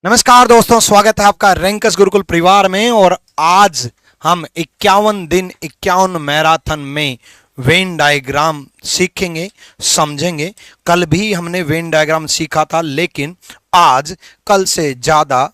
नमस्कार दोस्तों, स्वागत है आपका रैंकस गुरुकुल परिवार में। और आज हम 51 दिन 51 मैराथन में वेन डायग्राम सीखेंगे, समझेंगे। कल भी हमने वेन डायग्राम सीखा था, लेकिन आज कल से ज्यादा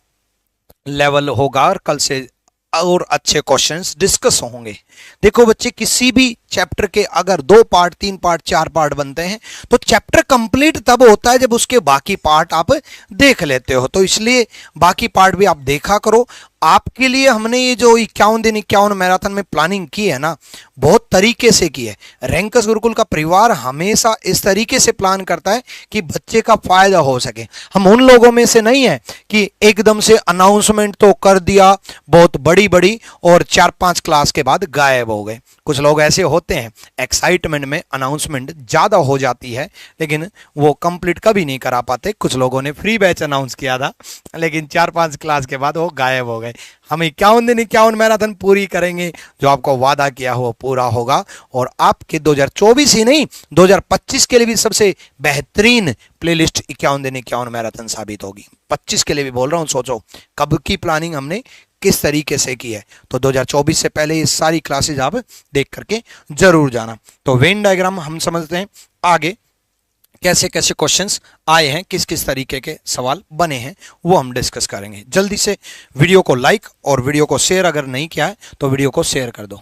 लेवल होगा और कल से और अच्छे क्वेश्चंस डिस्कस होंगे। देखो बच्चे, किसी भी चैप्टर के अगर 2 पार्ट 3 पार्ट 4 पार्ट बनते हैं तो चैप्टर कंप्लीट तब होता है जब उसके बाकी पार्ट आप देख लेते हो। तो इसलिए बाकी पार्ट भी आप देखा करो। आपके लिए हमने ये जो 51 दिन 51 मैराथन में प्लानिंग की है ना, बहुत तरीके से की है। रैंकस गुरुकुल का परिवार हमेशा इस तरीके से प्लान करता है कि बच्चे का फायदा हो सके। हम उन लोगों में से नहीं है कि एकदम से अनाउंसमेंट तो कर दिया बहुत बड़ी बड़ी और 4-5 क्लास के बाद गायब हो गए। कुछ लोग ऐसे होते हैं, एक्साइटमेंट में अनाउंसमेंट ज्यादा हो जाती है लेकिन वो कंप्लीट कभी नहीं करा पाते। कुछ लोगों ने फ्री बैच अनाउंस किया था लेकिन 4-5 क्लास के बाद वो गायब हो गए। हम 51 दिन 51 मैराथन पूरी करेंगे, जो आपको वादा किया हो पूरा होगा। और आपके 2024 ही नहीं, 2025 के लिए भी सबसे बेहतरीन प्लेलिस्ट 51 दिन 51 मैराथन साबित होगी। 25 के लिए भी बोल रहा हूं, सोचो कब की प्लानिंग हमने किस तरीके से की है। तो 2024 से पहले ये सारी क्लासेज आप देख करके जरूर जाना। तो वेन डायग्राम हम समझते हैं, आगे कैसे कैसे क्वेश्चंस आए हैं, किस किस तरीके के सवाल बने हैं, वो हम डिस्कस करेंगे। जल्दी से वीडियो को लाइक और वीडियो को शेयर अगर नहीं किया है तो वीडियो को शेयर कर दो।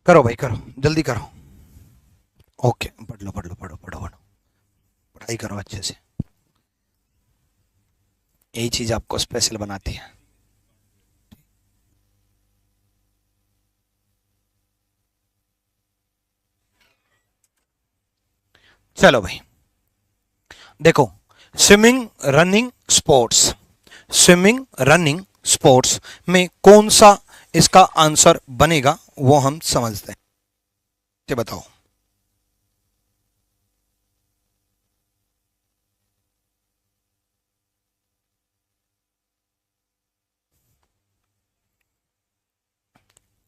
करो भाई, करो, जल्दी करो। ओके, पढ़ लो पढ़ लो, पढ़ो पढ़ो पढ़ो, पढ़ाई करो अच्छे से। यही चीज आपको स्पेशल बनाती है। चलो भाई, देखो, swimming running sports, swimming running sports में कौन सा इसका आंसर बनेगा वो हम समझते हैं। ये बताओ।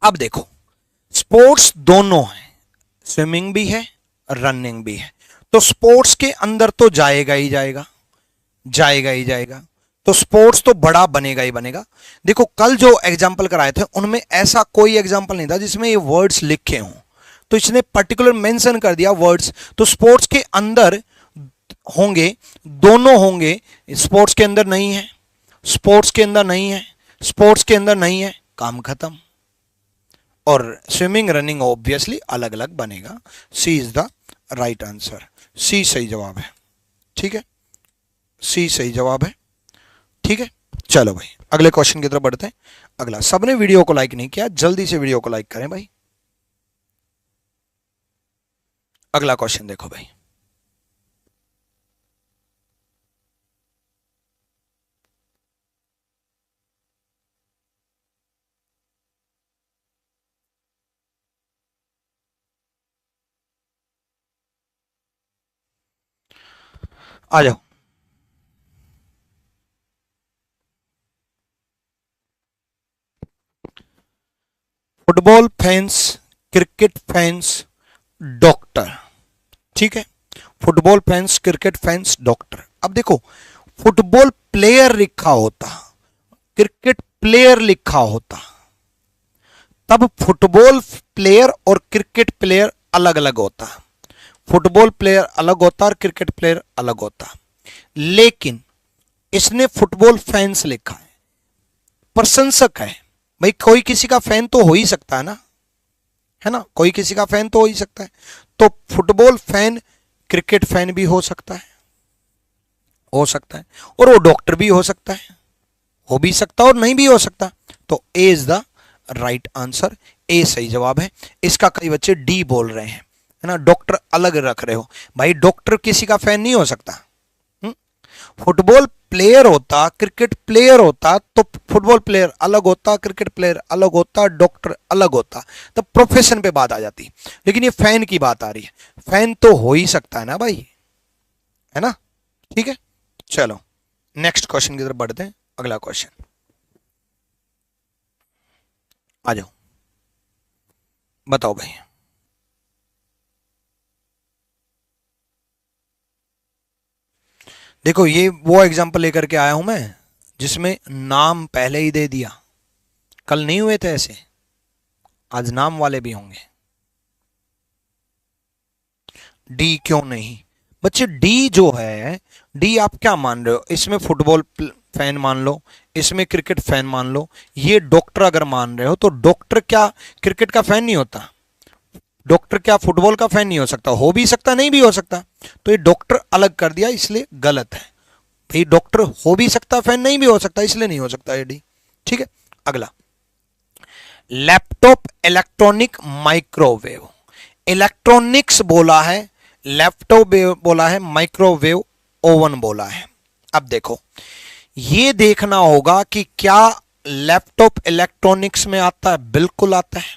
अब देखो, स्पोर्ट्स दोनों है, स्विमिंग भी है रनिंग भी है। तो स्पोर्ट्स के अंदर तो जाएगा ही जाएगा, जाएगा ही जाएगा। तो स्पोर्ट्स तो बड़ा बनेगा ही बनेगा। देखो, कल जो एग्जाम्पल कराए थे उनमें ऐसा कोई एग्जाम्पल नहीं था जिसमें ये वर्ड्स लिखे हों, तो इसने पर्टिकुलर मेंशन कर दिया वर्ड्स। तो स्पोर्ट्स के अंदर होंगे, दोनों होंगे। स्पोर्ट्स के अंदर नहीं है, स्पोर्ट्स के अंदर नहीं है, स्पोर्ट्स के अंदर नहीं है, काम खत्म। और स्विमिंग रनिंग ऑब्वियसली अलग अलग बनेगा। सी इज द राइट आंसर, सी सही जवाब है। ठीक है, सी सही जवाब है। ठीक है, चलो भाई अगले क्वेश्चन की तरफ बढ़ते हैं। अगला, सबने वीडियो को लाइक नहीं किया, जल्दी से वीडियो को लाइक करें भाई। अगला क्वेश्चन देखो भाई। आ जाओ। Football fans, cricket fans, doctor. ठीक है, football fans, cricket fans, doctor. अब देखो, फुटबॉल प्लेयर लिखा होता, क्रिकेट प्लेयर लिखा होता, तब फुटबॉल प्लेयर और क्रिकेट प्लेयर अलग अलग होता। फुटबॉल प्लेयर अलग होता और क्रिकेट प्लेयर अलग होता। लेकिन इसने फुटबॉल फैंस लिखा है, प्रशंसक है। भाई कोई किसी का फैन तो हो ही सकता है ना, है ना, कोई किसी का फैन तो हो ही सकता है। तो फुटबॉल फैन क्रिकेट फैन भी हो सकता है, हो सकता है। और वो डॉक्टर भी हो सकता है, हो भी सकता और नहीं भी हो सकता। तो ए इज द राइट आंसर, ए सही जवाब है। इसका कई बच्चे डी बोल रहे हैं, है ना, डॉक्टर अलग रख रहे हो। भाई डॉक्टर किसी का फैन नहीं हो सकता। फुटबॉल प्लेयर होता, क्रिकेट प्लेयर होता, तो फुटबॉल प्लेयर अलग होता, क्रिकेट प्लेयर अलग होता, डॉक्टर अलग होता, तब प्रोफेशन पे बात आ जाती। लेकिन ये फैन की बात आ रही है, फैन तो हो ही सकता है ना भाई, है ना। ठीक है, चलो नेक्स्ट क्वेश्चन की तरफ बढ़ते हैं। अगला क्वेश्चन, आ जाओ, बताओ भाई। देखो ये वो एग्जांपल लेकर के आया हूं मैं जिसमें नाम पहले ही दे दिया। कल नहीं हुए थे ऐसे, आज नाम वाले भी होंगे। डी क्यों नहीं बच्चे? डी जो है, डी आप क्या मान रहे हो? इसमें फुटबॉल फैन मान लो, इसमें क्रिकेट फैन मान लो, ये डॉक्टर अगर मान रहे हो तो डॉक्टर क्या क्रिकेट का फैन नहीं होता? डॉक्टर क्या फुटबॉल का फैन नहीं हो सकता? हो भी सकता, नहीं भी हो सकता। तो ये डॉक्टर अलग कर दिया इसलिए गलत है भाई। डॉक्टर हो भी सकता फैन, नहीं भी हो सकता इसलिए नहीं हो सकता ये डी। ठीक है, अगला लैपटॉप, इलेक्ट्रॉनिक, माइक्रोवेव। इलेक्ट्रॉनिक्स बोला है, लैपटॉप बोला है, माइक्रोवेव ओवन बोला है। अब देखो ये देखना होगा कि क्या लैपटॉप इलेक्ट्रॉनिक्स में आता है? बिल्कुल आता है।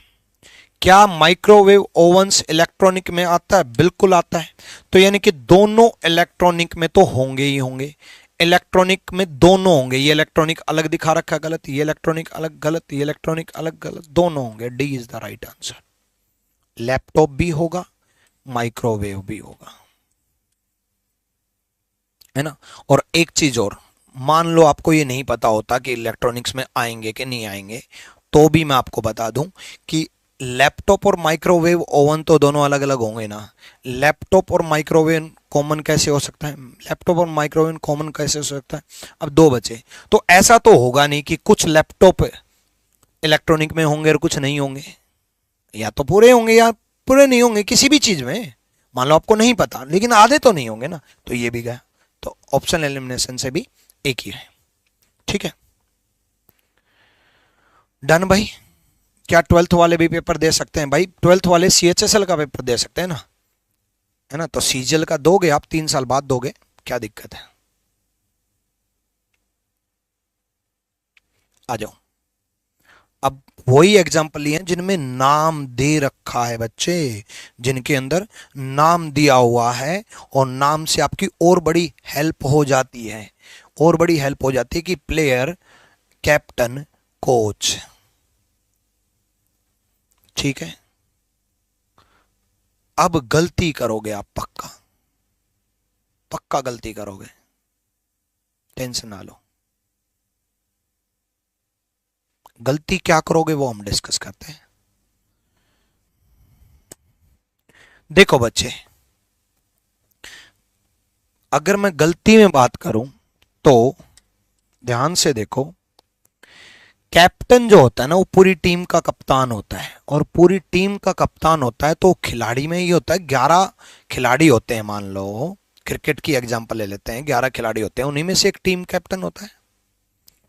क्या माइक्रोवेव ओवंस इलेक्ट्रॉनिक में आता है? बिल्कुल आता है। तो यानी कि दोनों इलेक्ट्रॉनिक में तो होंगे ही होंगे। इलेक्ट्रॉनिक में दोनों होंगे। ये इलेक्ट्रॉनिक अलग दिखा रखा है, गलत। ये इलेक्ट्रॉनिक अलग, गलत। ये इलेक्ट्रॉनिक अलग, गलत। दोनों होंगे। D is the right answer. Laptop भी होगा, माइक्रोवेव भी होगा, है ना। और एक चीज और, मान लो आपको ये नहीं पता होता कि इलेक्ट्रॉनिक्स में आएंगे कि नहीं आएंगे, तो भी मैं आपको बता दूं कि लैपटॉप और माइक्रोवेव ओवन तो दोनों अलग अलग होंगे ना। लैपटॉप और माइक्रोवेव कॉमन कैसे हो सकता है? लैपटॉप और माइक्रोवेव कॉमन कैसे हो सकता है? अब दो बचे, तो ऐसा तो होगा नहीं कि कुछ लैपटॉप इलेक्ट्रॉनिक में होंगे और कुछ नहीं होंगे। या तो पूरे होंगे या पूरे नहीं होंगे किसी भी चीज में। मान लो आपको नहीं पता, लेकिन आधे तो नहीं होंगे ना, तो ये भी गया। तो ऑप्शन एलिमिनेशन से भी एक ही है। ठीक है, डन भाई। क्या 12th वाले भी पेपर दे सकते हैं? भाई 12th वाले CHSL का पेपर दे सकते हैं ना, है ना। तो CGL का दोगे आप, 3 साल बाद दोगे, क्या दिक्कत है? आ जाओ। अब वही एग्जाम्पल लिए जिनमें नाम दे रखा है बच्चे, जिनके अंदर नाम दिया हुआ है, और नाम से आपकी और बड़ी हेल्प हो जाती है। और बड़ी हेल्प हो जाती है कि प्लेयर, कैप्टन, कोच। ठीक है, अब गलती करोगे आप, पक्का पक्का गलती करोगे, टेंशन ना लो। गलती क्या करोगे वो हम डिस्कस करते हैं। देखो बच्चे, अगर मैं गलती में बात करूं तो ध्यान से देखो, कैप्टन जो होता है ना वो पूरी टीम का कप्तान होता है, और पूरी टीम का कप्तान होता है तो खिलाड़ी में ये होता है 11 खिलाड़ी होते हैं। मान लो क्रिकेट की एग्जांपल ले लेते हैं, 11 खिलाड़ी होते हैं, उन्हीं में से एक टीम कैप्टन होता है।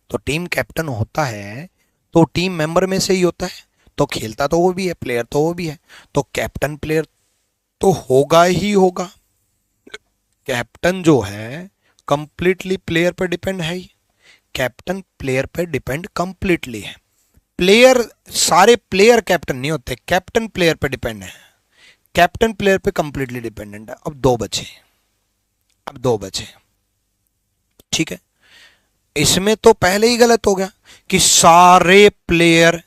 तो टीम कैप्टन होता है तो टीम मेंबर में से ही होता है, तो खेलता तो वो भी है, प्लेयर तो वो भी है, तो कैप्टन प्लेयर तो होगा ही होगा। कैप्टन जो है कंप्लीटली प्लेयर पर डिपेंड है ही। कैप्टन प्लेयर पर डिपेंड कंप्लीटली है। प्लेयर, सारे प्लेयर कैप्टन नहीं होते, कैप्टन प्लेयर पे डिपेंड है। कैप्टन प्लेयर पे कंप्लीटली डिपेंडेंट है। अब दो बचे, अब दो बचे। ठीक है, इसमें तो पहले ही गलत हो गया कि सारे प्लेयर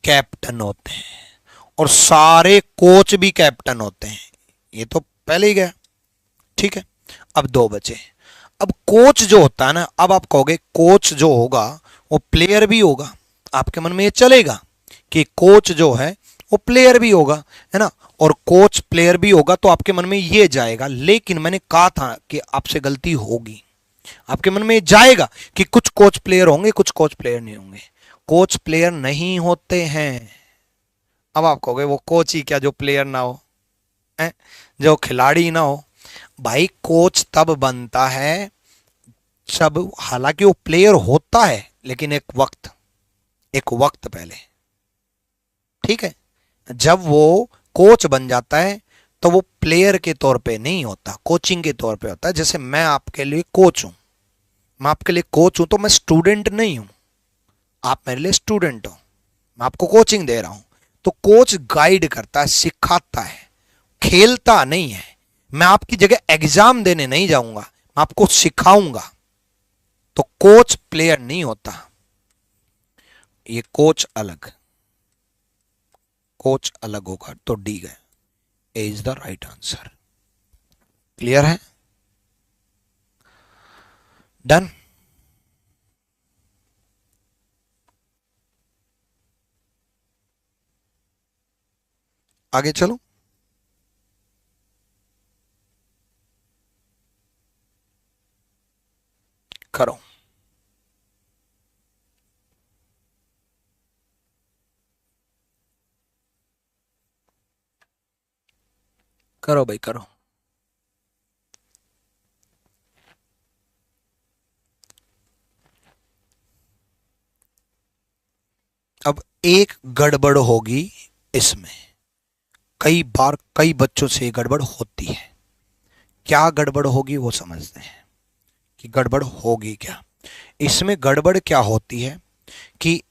कैप्टन होते हैं और सारे कोच भी कैप्टन होते हैं, ये तो पहले ही गया। ठीक है, अब दो बचे। अब कोच जो होता है ना, अब आप कहोगे कोच जो होगा वो प्लेयर भी होगा। आपके मन में ये चलेगा कि कोच जो है वो प्लेयर भी होगा, है ना। और कोच प्लेयर भी होगा तो आपके मन में ये जाएगा, लेकिन मैंने कहा था कि आपसे गलती होगी। आपके मन में ये जाएगा कि कुछ कोच प्लेयर होंगे, कुछ कोच प्लेयर नहीं होंगे। कोच प्लेयर नहीं होते हैं। अब आप कहोगे वो कोच ही क्या जो प्लेयर ना हो, है? जो खिलाड़ी ना हो। भाई कोच तब बनता है सब, हालांकि वो प्लेयर होता है लेकिन एक वक्त पहले। ठीक है, जब वो कोच बन जाता है तो वो प्लेयर के तौर पे नहीं होता, कोचिंग के तौर पे होता है। जैसे मैं आपके लिए कोच हूं, मैं आपके लिए कोच हूं तो मैं स्टूडेंट नहीं हूं, आप मेरे लिए स्टूडेंट हो, मैं आपको कोचिंग दे रहा हूं। तो कोच गाइड करता है, सिखाता है, खेलता नहीं है। मैं आपकी जगह एग्जाम देने नहीं जाऊंगा, मैं आपको सिखाऊंगा। तो कोच प्लेयर नहीं होता, ये कोच अलग। कोच अलग होगा, तो डी गए, A is the right answer. Clear है? डन। आगे चलो। करो। करो भाई करो। अब एक गड़बड़ होगी इसमें, कई बार कई बच्चों से ये गड़बड़ होती है। क्या गड़बड़ होगी वो समझते हैं कि गड़बड़ होगी क्या। इसमें गड़बड़ क्या होती है कि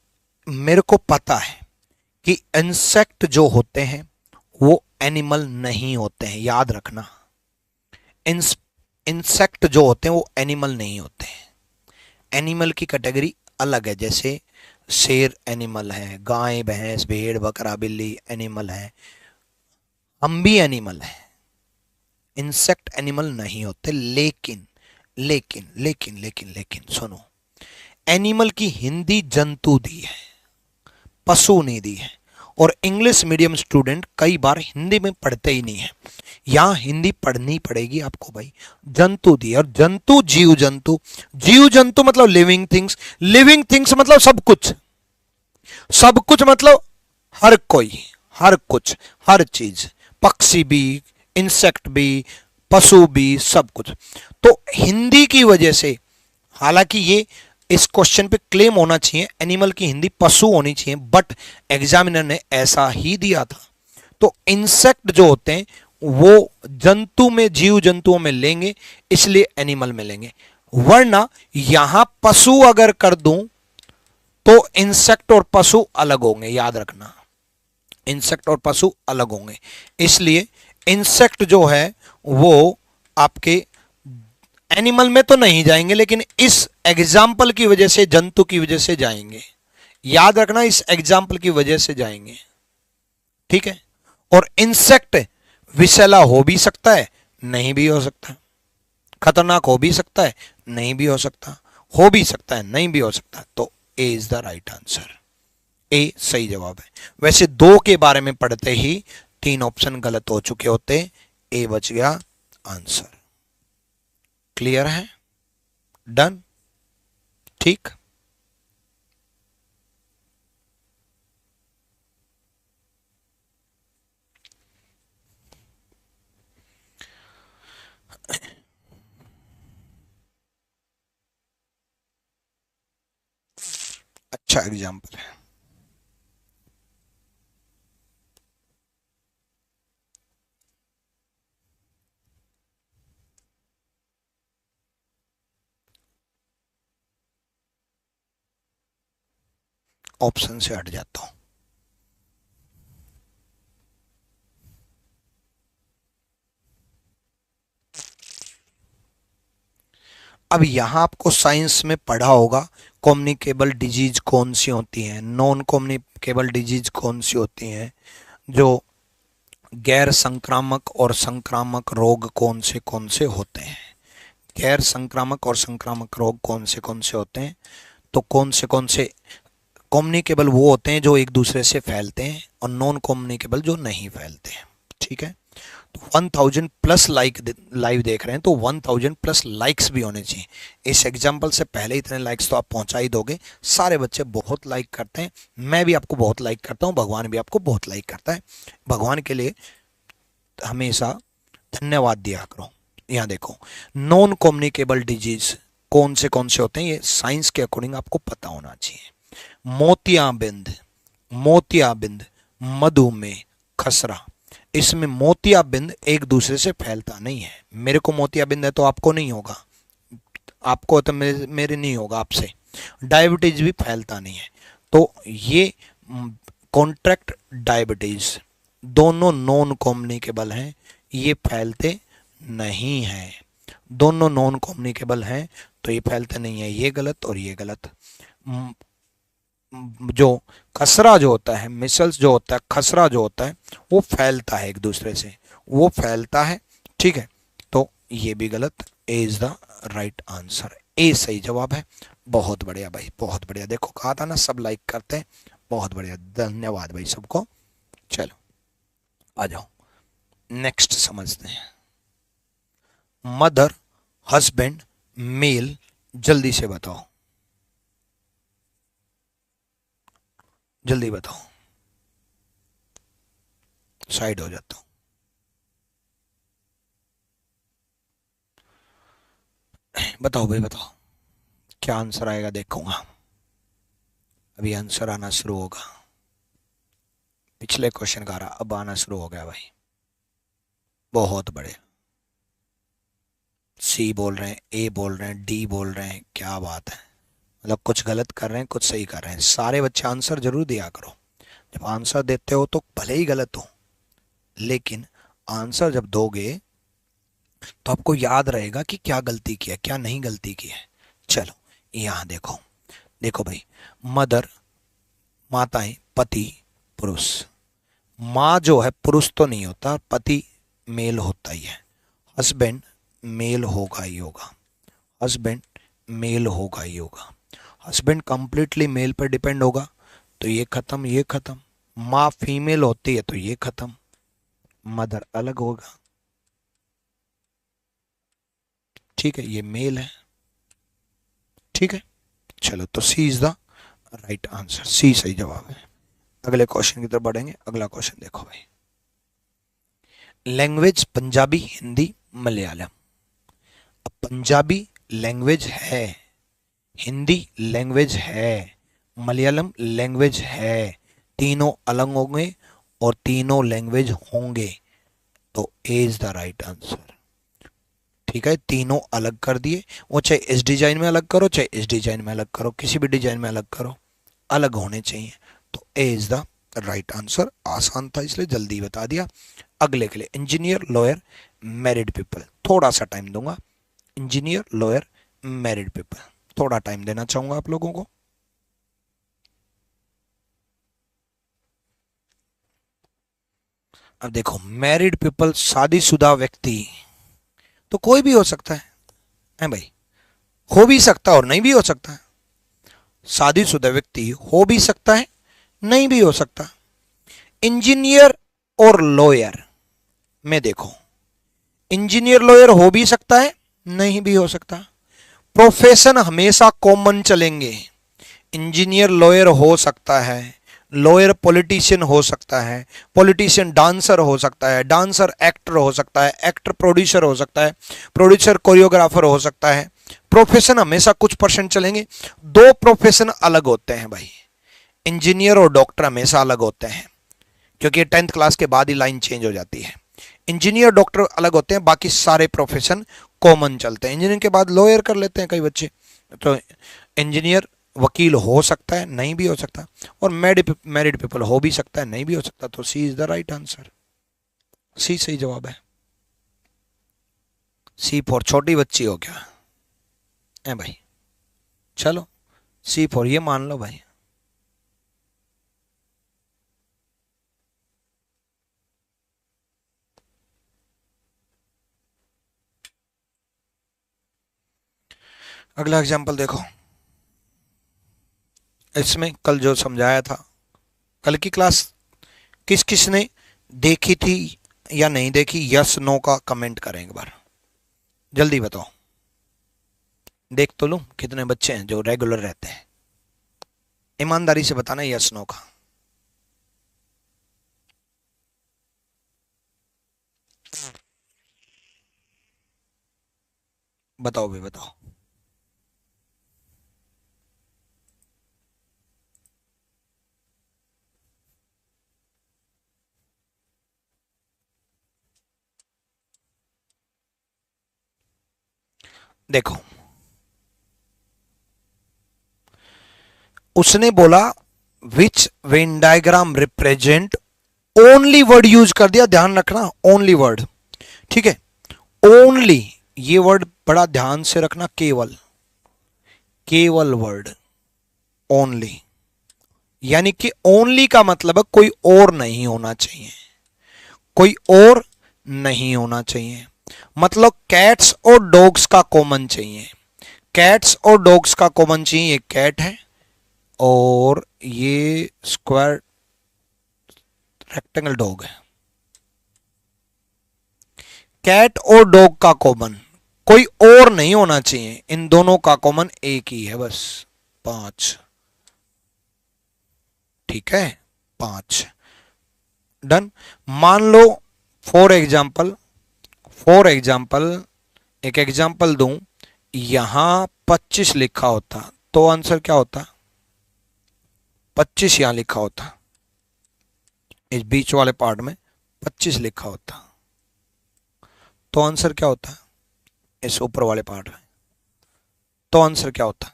मेरे को पता है कि इंसेक्ट जो होते हैं वो एनिमल नहीं होते हैं, याद रखना। इंसेक्ट जो होते हैं वो एनिमल नहीं होते हैं। एनिमल की कैटेगरी अलग है, जैसे शेर एनिमल है, गाय भैंस भेड़ बकरा बिल्ली एनिमल है, हम भी एनिमल हैं। इंसेक्ट एनिमल नहीं होते। लेकिन लेकिन लेकिन लेकिन लेकिन सुनो, एनिमल की हिंदी जंतु दी है, पशु नहीं दी है। और इंग्लिश मीडियम स्टूडेंट कई बार हिंदी में पढ़ते ही नहीं है, यहां हिंदी पढ़नी पड़ेगी आपको भाई। जंतु दी है, और जंतु जीव जंतु, जीव जंतु मतलब लिविंग थिंग्स, लिविंग थिंग्स मतलब सब कुछ, सब कुछ मतलब हर कोई, हर कुछ, हर चीज, पक्षी भी, इंसेक्ट भी, पशु भी, सब कुछ। तो हिंदी की वजह से, हालांकि ये इस क्वेश्चन पे क्लेम होना चाहिए एनिमल की हिंदी पशु होनी चाहिए, बट एग्जामिनर ने ऐसा ही दिया था। तो इंसेक्ट जो होते हैं वो जंतु में, जीव जंतुओं में लेंगे, इसलिए एनिमल में लेंगे। वरना यहां पशु अगर कर दूं तो इंसेक्ट और पशु अलग होंगे, याद रखना। इंसेक्ट और पशु अलग होंगे, इसलिए इंसेक्ट जो है वो आपके एनिमल में तो नहीं जाएंगे, लेकिन इस एग्जाम्पल की वजह से, जंतु की वजह से जाएंगे। याद रखना, इस एग्जाम्पल की वजह से जाएंगे, ठीक है। और इंसेक्ट विषैला हो भी सकता है, नहीं भी हो सकता, खतरनाक हो भी सकता है, नहीं भी हो सकता, हो भी सकता है, नहीं भी हो सकता। तो ए इज द राइट आंसर, ए सही जवाब है। वैसे दो के बारे में पढ़ते ही तीन ऑप्शन गलत हो चुके होते, ए बच गया आंसर। क्लियर है? डन? ठीक। अच्छा एग्जाम्पल है। ऑप्शन से हट जाता हूं। अब यहां आपको साइंस में पढ़ा होगा कम्युनिकेबल डिजीज कौन सी होती हैं, नॉन कम्युनिकेबल डिजीज कौन सी होती हैं, जो गैर संक्रामक और संक्रामक रोग कौन से होते हैं। गैर संक्रामक और संक्रामक रोग कौन से होते हैं, तो कौन से कम्युनिकेबल वो होते हैं जो एक दूसरे से फैलते हैं, और नॉन कम्युनिकेबल जो नहीं फैलते हैं, ठीक है। तो 1000 प्लस लाइव देख रहे हैं, तो 1000 प्लस लाइक्स भी होने चाहिए। इस एग्जाम्पल से पहले इतने लाइक्स तो आप पहुंचा ही दोगे। सारे बच्चे बहुत लाइक करते हैं, मैं भी आपको बहुत लाइक करता हूं, भगवान भी आपको बहुत लाइक करता है। भगवान के लिए हमेशा धन्यवाद दिया करो। यहाँ देखो, नॉन कम्युनिकेबल डिजीज कौन से होते हैं, ये साइंस के अकॉर्डिंग आपको पता होना चाहिए। मोतियाबिंद, मोतियाबिंद, मधुमेह, खसरा। इसमें मोतियाबिंद एक दूसरे से फैलता नहीं है। मेरे को मोतियाबिंद है तो आपको नहीं होगा, आपको तो मेरे नहीं होगा आपसे। डायबिटीज भी फैलता नहीं है। तो ये कॉन्ट्रैक्ट डायबिटीज दोनों नॉन कम्युनिकेबल हैं, ये फैलते नहीं हैं। दोनों नॉन कम्युनिकेबल हैं तो ये फैलते नहीं है, ये गलत और ये गलत। जो खसरा जो होता है, मिसल्स जो होता है, खसरा जो होता है, वो फैलता है एक दूसरे से, वो फैलता है। ठीक है, तो ये भी गलत। ए इज द राइट आंसर, ए सही जवाब है। बहुत बढ़िया भाई, बहुत बढ़िया। देखो कहा था ना सब लाइक करते हैं, बहुत बढ़िया, धन्यवाद भाई सबको। चलो आ जाओ, नेक्स्ट समझते हैं। मदर, हस्बैंड, मेल, जल्दी से बताओ, जल्दी बताओ, साइड हो जाता हूं। बताओ भाई बताओ, क्या आंसर आएगा देखूंगा। अभी आंसर आना शुरू होगा। पिछले क्वेश्चन का रहा, अब आना शुरू हो गया भाई। बहुत बढ़िया। सी बोल रहे हैं, ए बोल रहे हैं, डी बोल रहे हैं, क्या बात है। मतलब कुछ गलत कर रहे हैं, कुछ सही कर रहे हैं। सारे बच्चे आंसर जरूर दिया करो। जब आंसर देते हो तो भले ही गलत हो, लेकिन आंसर जब दोगे तो आपको याद रहेगा कि क्या गलती की है, क्या नहीं गलती की है। चलो यहां देखो, देखो भाई, मदर माताएं, पति पुरुष। माँ जो है पुरुष तो नहीं होता, पति मेल होता ही है। हस्बैंड मेल होगा ही होगा, हस्बैंड मेल होगा ही होगा। हस्बैंड कंप्लीटली मेल पर डिपेंड होगा, तो ये खत्म, ये खत्म। माँ फीमेल होती है तो ये खत्म। मदर अलग होगा, ठीक है, ये मेल है। ठीक है, चलो तो सी इज द राइट आंसर, सी सही जवाब है। अगले क्वेश्चन की तरफ बढ़ेंगे। अगला क्वेश्चन देखो भाई। लैंग्वेज पंजाबी, हिंदी, मलयालम। अब पंजाबी लैंग्वेज है, हिंदी लैंग्वेज है, मलयालम लैंग्वेज है। तीनों अलग होंगे और तीनों लैंग्वेज होंगे, तो ए इज द राइट आंसर। ठीक है, तीनों अलग कर दिए। वो चाहे इस डिजाइन में अलग करो, चाहे इस डिजाइन में अलग करो, किसी भी डिजाइन में अलग करो, अलग होने चाहिए। तो ए इज द राइट आंसर। आसान था इसलिए जल्दी बता दिया। अगले के लिए इंजीनियर, लॉयर, मैरिड पीपल, थोड़ा सा टाइम दूंगा। इंजीनियर, लॉयर, मैरिड पीपल, थोड़ा टाइम देना चाहूंगा आप लोगों को। अब देखो, मैरिड पीपल, शादीशुदा व्यक्ति, तो कोई भी हो सकता है भाई, हो भी सकता है और नहीं भी हो सकता है। शादीशुदा व्यक्ति हो भी सकता है, नहीं भी हो सकता। इंजीनियर और लॉयर में देखो, इंजीनियर लॉयर हो भी सकता है, नहीं भी हो सकता। प्रोफेशन हमेशा कॉमन चलेंगे। इंजीनियर लॉयर हो सकता है, लॉयर पॉलिटिशियन हो सकता है, पॉलिटिशियन डांसर हो सकता है, डांसर एक्टर हो सकता है, एक्टर प्रोड्यूसर हो सकता है, प्रोड्यूसर कोरियोग्राफर हो सकता है। प्रोफेशन हमेशा कुछ परसेंट चलेंगे। दो प्रोफेशन अलग होते हैं भाई, इंजीनियर और डॉक्टर हमेशा अलग होते हैं, क्योंकि 10th क्लास के बाद ही लाइन चेंज हो जाती है। इंजीनियर डॉक्टर अलग होते हैं, बाकी सारे प्रोफेशन कॉमन चलते हैं। इंजीनियरिंग के बाद लॉयर कर लेते हैं कई बच्चे, तो इंजीनियर वकील हो सकता है, नहीं भी हो सकता। और मैरिड पीपल हो भी सकता है, नहीं भी हो सकता। तो सी इज द राइट आंसर, सी सही जवाब है। सी फॉर छोटी बच्ची हो क्या है भाई। चलो सी फॉर ये मान लो भाई। अगला एग्जांपल देखो। इसमें कल जो समझाया था, कल की क्लास किस किस ने देखी थी या नहीं देखी, यस नो का कमेंट करें एक बार, जल्दी बताओ। देख तो लूं कितने बच्चे हैं जो रेगुलर रहते हैं। ईमानदारी से बताना यस नो का। बताओ भाई बताओ। देखो उसने बोला which Venn diagram represent, only word use कर दिया, ध्यान रखना ओनली वर्ड। ठीक है, ओनली ये वर्ड बड़ा ध्यान से रखना, केवल, केवल वर्ड ओनली। यानी कि ओनली का मतलब है कोई और नहीं होना चाहिए, कोई और नहीं होना चाहिए। मतलब कैट्स और डॉग्स का कॉमन चाहिए, कैट्स और डॉग्स का कॉमन चाहिए। ये कैट है और ये स्क्वायर रेक्टेंगल डॉग है। कैट और डॉग का कॉमन, कोई और नहीं होना चाहिए, इन दोनों का कॉमन एक ही है बस। 5, ठीक है, 5 डन। मान लो फॉर एग्जाम्पल, एक एग्जाम्पल दूं, यहां 25 लिखा होता तो आंसर क्या होता? 25 यहां लिखा होता, इस बीच वाले पार्ट में 25 लिखा होता तो आंसर क्या होता? इस ऊपर वाले पार्ट में तो आंसर क्या होता?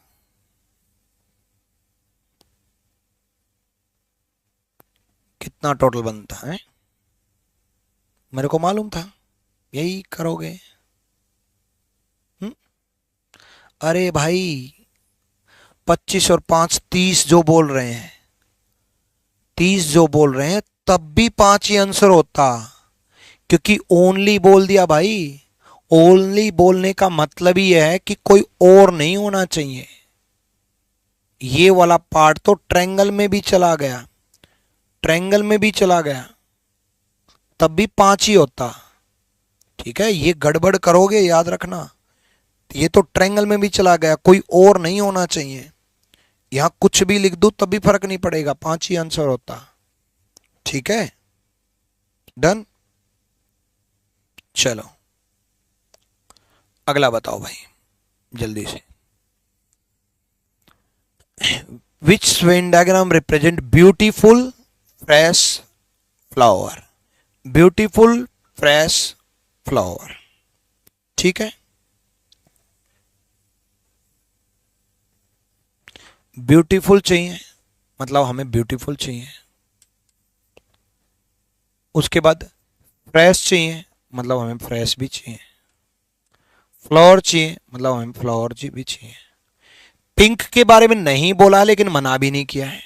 कितना टोटल बनता है? मेरे को मालूम था यही करोगे। अरे भाई 25 और 5 30 जो बोल रहे हैं, 30 जो बोल रहे हैं, तब भी 5 ही आंसर होता, क्योंकि ओनली बोल दिया भाई। ओनली बोलने का मतलब ही है कि कोई और नहीं होना चाहिए। ये वाला पार्ट तो ट्रायंगल में भी चला गया, ट्रायंगल में भी चला गया, तब भी 5 ही होता। ठीक है, ये गड़बड़ करोगे याद रखना, ये तो ट्रायंगल में भी चला गया, कोई और नहीं होना चाहिए। यहां कुछ भी लिख दूं तब भी फर्क नहीं पड़ेगा, 5 ही आंसर होता। ठीक है, डन। चलो अगला बताओ भाई जल्दी से। Which Venn diagram represent beautiful fresh flower? Beautiful fresh flower, ठीक है। ब्यूटीफुल चाहिए मतलब हमें ब्यूटीफुल चाहिए, उसके बाद फ्रेश चाहिए मतलब हमें फ्रेश भी चाहिए, फ्लावर चाहिए मतलब हमें फ्लावर भी चाहिए। पिंक के बारे में नहीं बोला है लेकिन मना भी नहीं किया है,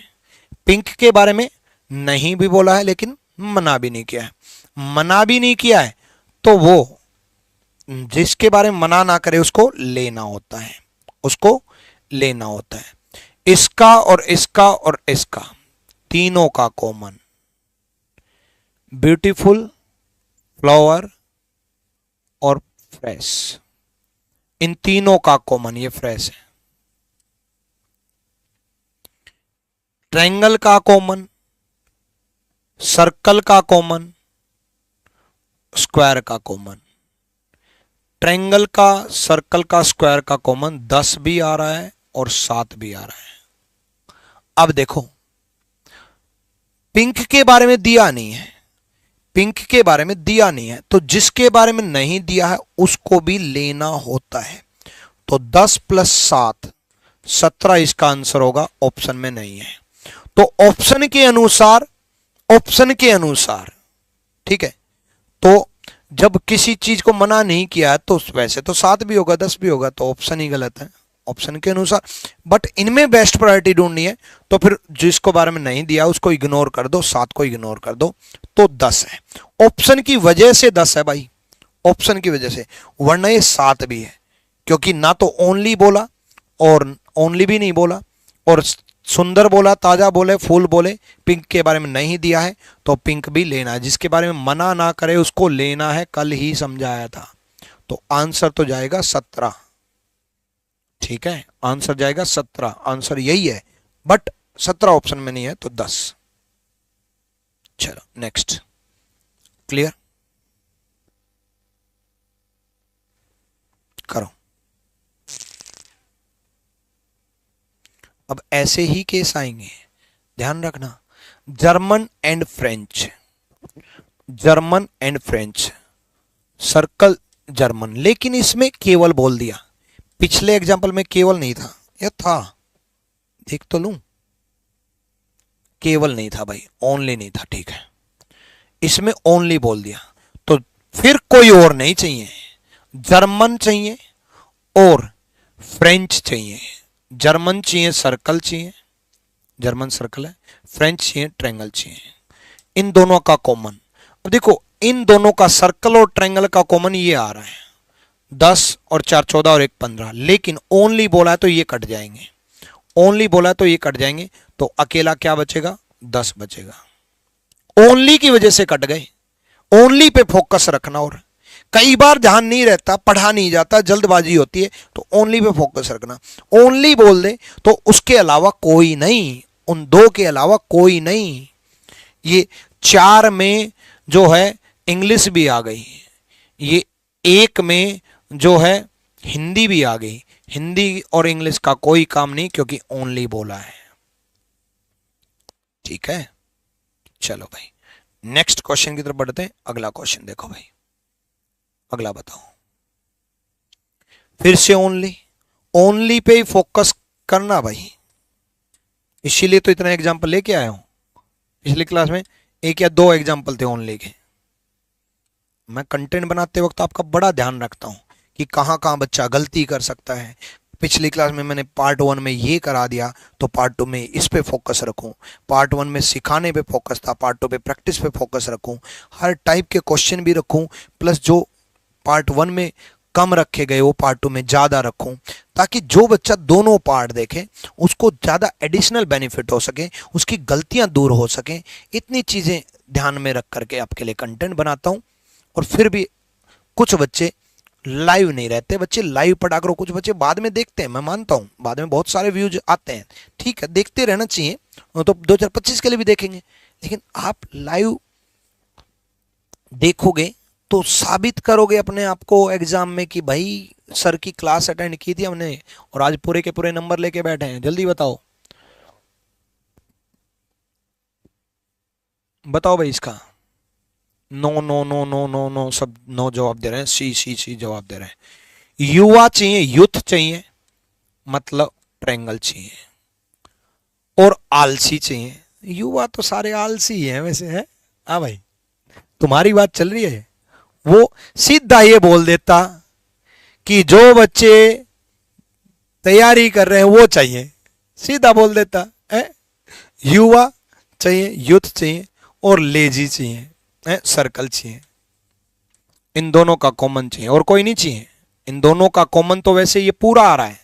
पिंक के बारे में नहीं भी बोला है लेकिन मना भी नहीं किया है। मना भी नहीं किया है तो वो जिसके बारे में मना ना करे उसको लेना होता है, उसको लेना होता है। इसका और इसका और इसका तीनों का कॉमन, ब्यूटीफुल, फ्लावर और फ्रेश, इन तीनों का कॉमन ये फ्रेश है। ट्रायंगल का कॉमन, सर्कल का कॉमन, स्क्वायर का कॉमन। ट्रायंगल का, सर्कल का, स्क्वायर का कॉमन 10 भी आ रहा है और 7 भी आ रहा है। अब देखो पिंक के बारे में दिया नहीं है, पिंक के बारे में दिया नहीं है, तो जिसके बारे में नहीं दिया है उसको भी लेना होता है। तो 10 प्लस 7 17 इसका आंसर होगा, ऑप्शन में नहीं है। तो ऑप्शन के अनुसार, ऑप्शन के अनुसार, ठीक है, तो जब किसी चीज को मना नहीं किया है तो वैसे तो 7 भी होगा 10 भी होगा, तो ऑप्शन ही गलत है, ऑप्शन के अनुसार। बट इनमें बेस्ट प्रायोरिटी ढूंढनी है तो फिर जिसको बारे में नहीं दिया उसको इग्नोर कर दो, 7 को इग्नोर कर दो, तो 10 है। ऑप्शन की वजह से 10 है भाई, ऑप्शन की वजह से, वरना ये 7 भी है, क्योंकि ना तो ओनली बोला और ओनली भी नहीं बोला, और सुंदर बोला, ताजा बोले, फूल बोले, पिंक के बारे में नहीं दिया है तो पिंक भी लेना है। जिसके बारे में मना ना करे उसको लेना है, कल ही समझाया था। तो आंसर तो जाएगा 17, ठीक है, आंसर जाएगा 17, आंसर यही है, बट 17 ऑप्शन में नहीं है तो 10। चलो नेक्स्ट, क्लियर करो। अब ऐसे ही केस आएंगे, ध्यान रखना। German and French, German and French, circle German, लेकिन इसमें केवल बोल दिया। पिछले एग्जाम्पल में केवल नहीं था या था, देख तो लूं, केवल नहीं था भाई, ओनली नहीं था, ठीक है। इसमें ओनली बोल दिया तो फिर कोई और नहीं चाहिए, जर्मन चाहिए और फ्रेंच चाहिए। जर्मन चाहिए, सर्कल चाहिए, जर्मन सर्कल है, फ्रेंच चाहिए, ट्रायंगल चाहिए। इन दोनों का कॉमन, अब देखो इन दोनों का सर्कल और ट्रायंगल का कॉमन ये आ रहा है 10 और 4 14 और 1 15, लेकिन ओनली बोला है तो ये कट जाएंगे, ओनली बोला है तो ये कट जाएंगे, तो अकेला क्या बचेगा 10 बचेगा। ओनली की वजह से कट गए, ओनली पे फोकस रखना। और कई बार ध्यान नहीं रहता, पढ़ा नहीं जाता, जल्दबाजी होती है, तो ओनली पे फोकस रखना। ओनली बोल दे तो उसके अलावा कोई नहीं, उन दो के अलावा कोई नहीं। ये 4 में जो है इंग्लिश भी आ गई, ये 1 में जो है हिंदी भी आ गई। हिंदी और इंग्लिश का कोई काम नहीं क्योंकि ओनली बोला है। ठीक है, चलो भाई नेक्स्ट क्वेश्चन की तरफ बढ़ते हैं। अगला क्वेश्चन देखो भाई, अगला बताओ। फिर से ओनली, ओनली पे ही फोकस करना भाई, इसीलिए तो इतना एग्जांपल लेके आया हूं। पिछली क्लास में 1 या 2 एग्जांपल थे ओनली के। मैं कंटेंट बनाते वक्त आपका बड़ा ध्यान रखता हूं कि कहां कहां बच्चा गलती कर सकता है। पिछली क्लास में मैंने पार्ट 1 में ये करा दिया तो पार्ट 2 में इस पे फोकस रखूं, पार्ट 1 में सिखाने पे फोकस था, पार्ट 2 पे प्रैक्टिस पे फोकस रखूं, हर टाइप के क्वेश्चन भी रखूं, प्लस जो पार्ट 1 में कम रखे गए वो पार्ट 2 में ज़्यादा रखूं, ताकि जो बच्चा दोनों पार्ट देखे उसको ज़्यादा एडिशनल बेनिफिट हो सके, उसकी गलतियां दूर हो सकें। इतनी चीज़ें ध्यान में रख करके आपके लिए कंटेंट बनाता हूं। और फिर भी कुछ बच्चे लाइव नहीं रहते, बच्चे लाइव पढ़ा करो, कुछ बच्चे बाद में देखते हैं, मैं मानता हूं बाद में बहुत सारे व्यूज आते हैं, ठीक है देखते रहना चाहिए, तो 2025 के लिए भी देखेंगे, लेकिन आप लाइव देखोगे तो साबित करोगे अपने आप को एग्जाम में कि भाई सर की क्लास अटेंड की थी हमने और आज पूरे के पूरे नंबर लेके बैठे हैं। जल्दी बताओ, बताओ भाई इसका। No no no no no no, सब नो जवाब दे रहे हैं, सी सी सी जवाब दे रहे हैं। युवा चाहिए, यूथ चाहिए, मतलब ट्रायंगल चाहिए। और आलसी चाहिए, युवा तो सारे आलसी हैं वैसे है। हाँ भाई तुम्हारी बात चल रही है, वो सीधा ये बोल देता कि जो बच्चे तैयारी कर रहे हैं वो चाहिए, सीधा बोल देता है। युवा चाहिए, यूथ चाहिए और लेजी चाहिए, सर्कल चाहिए। इन दोनों का कॉमन चाहिए और कोई नहीं चाहिए। इन दोनों का कॉमन तो वैसे ये पूरा आ रहा है,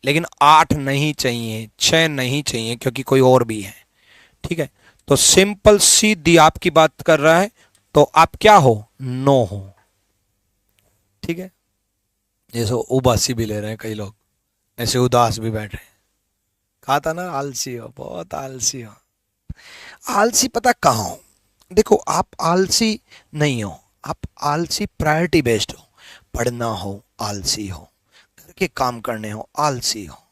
लेकिन 8 नहीं चाहिए, 6 नहीं चाहिए क्योंकि कोई और भी है। ठीक है, तो सिंपल सीधी आपकी बात कर रहा है तो आप क्या हो, नो हो। ठीक है, जैसे उबासी भी ले रहे हैं कई लोग, ऐसे उदास भी बैठ रहे हैं। कहा था ना आलसी हो, बहुत आलसी हो। आलसी पता कहाँ हो, देखो आप आलसी नहीं हो, आप आलसी प्रायोरिटी बेस्ड हो। पढ़ना हो आलसी हो, घर के काम करने हो आलसी हो,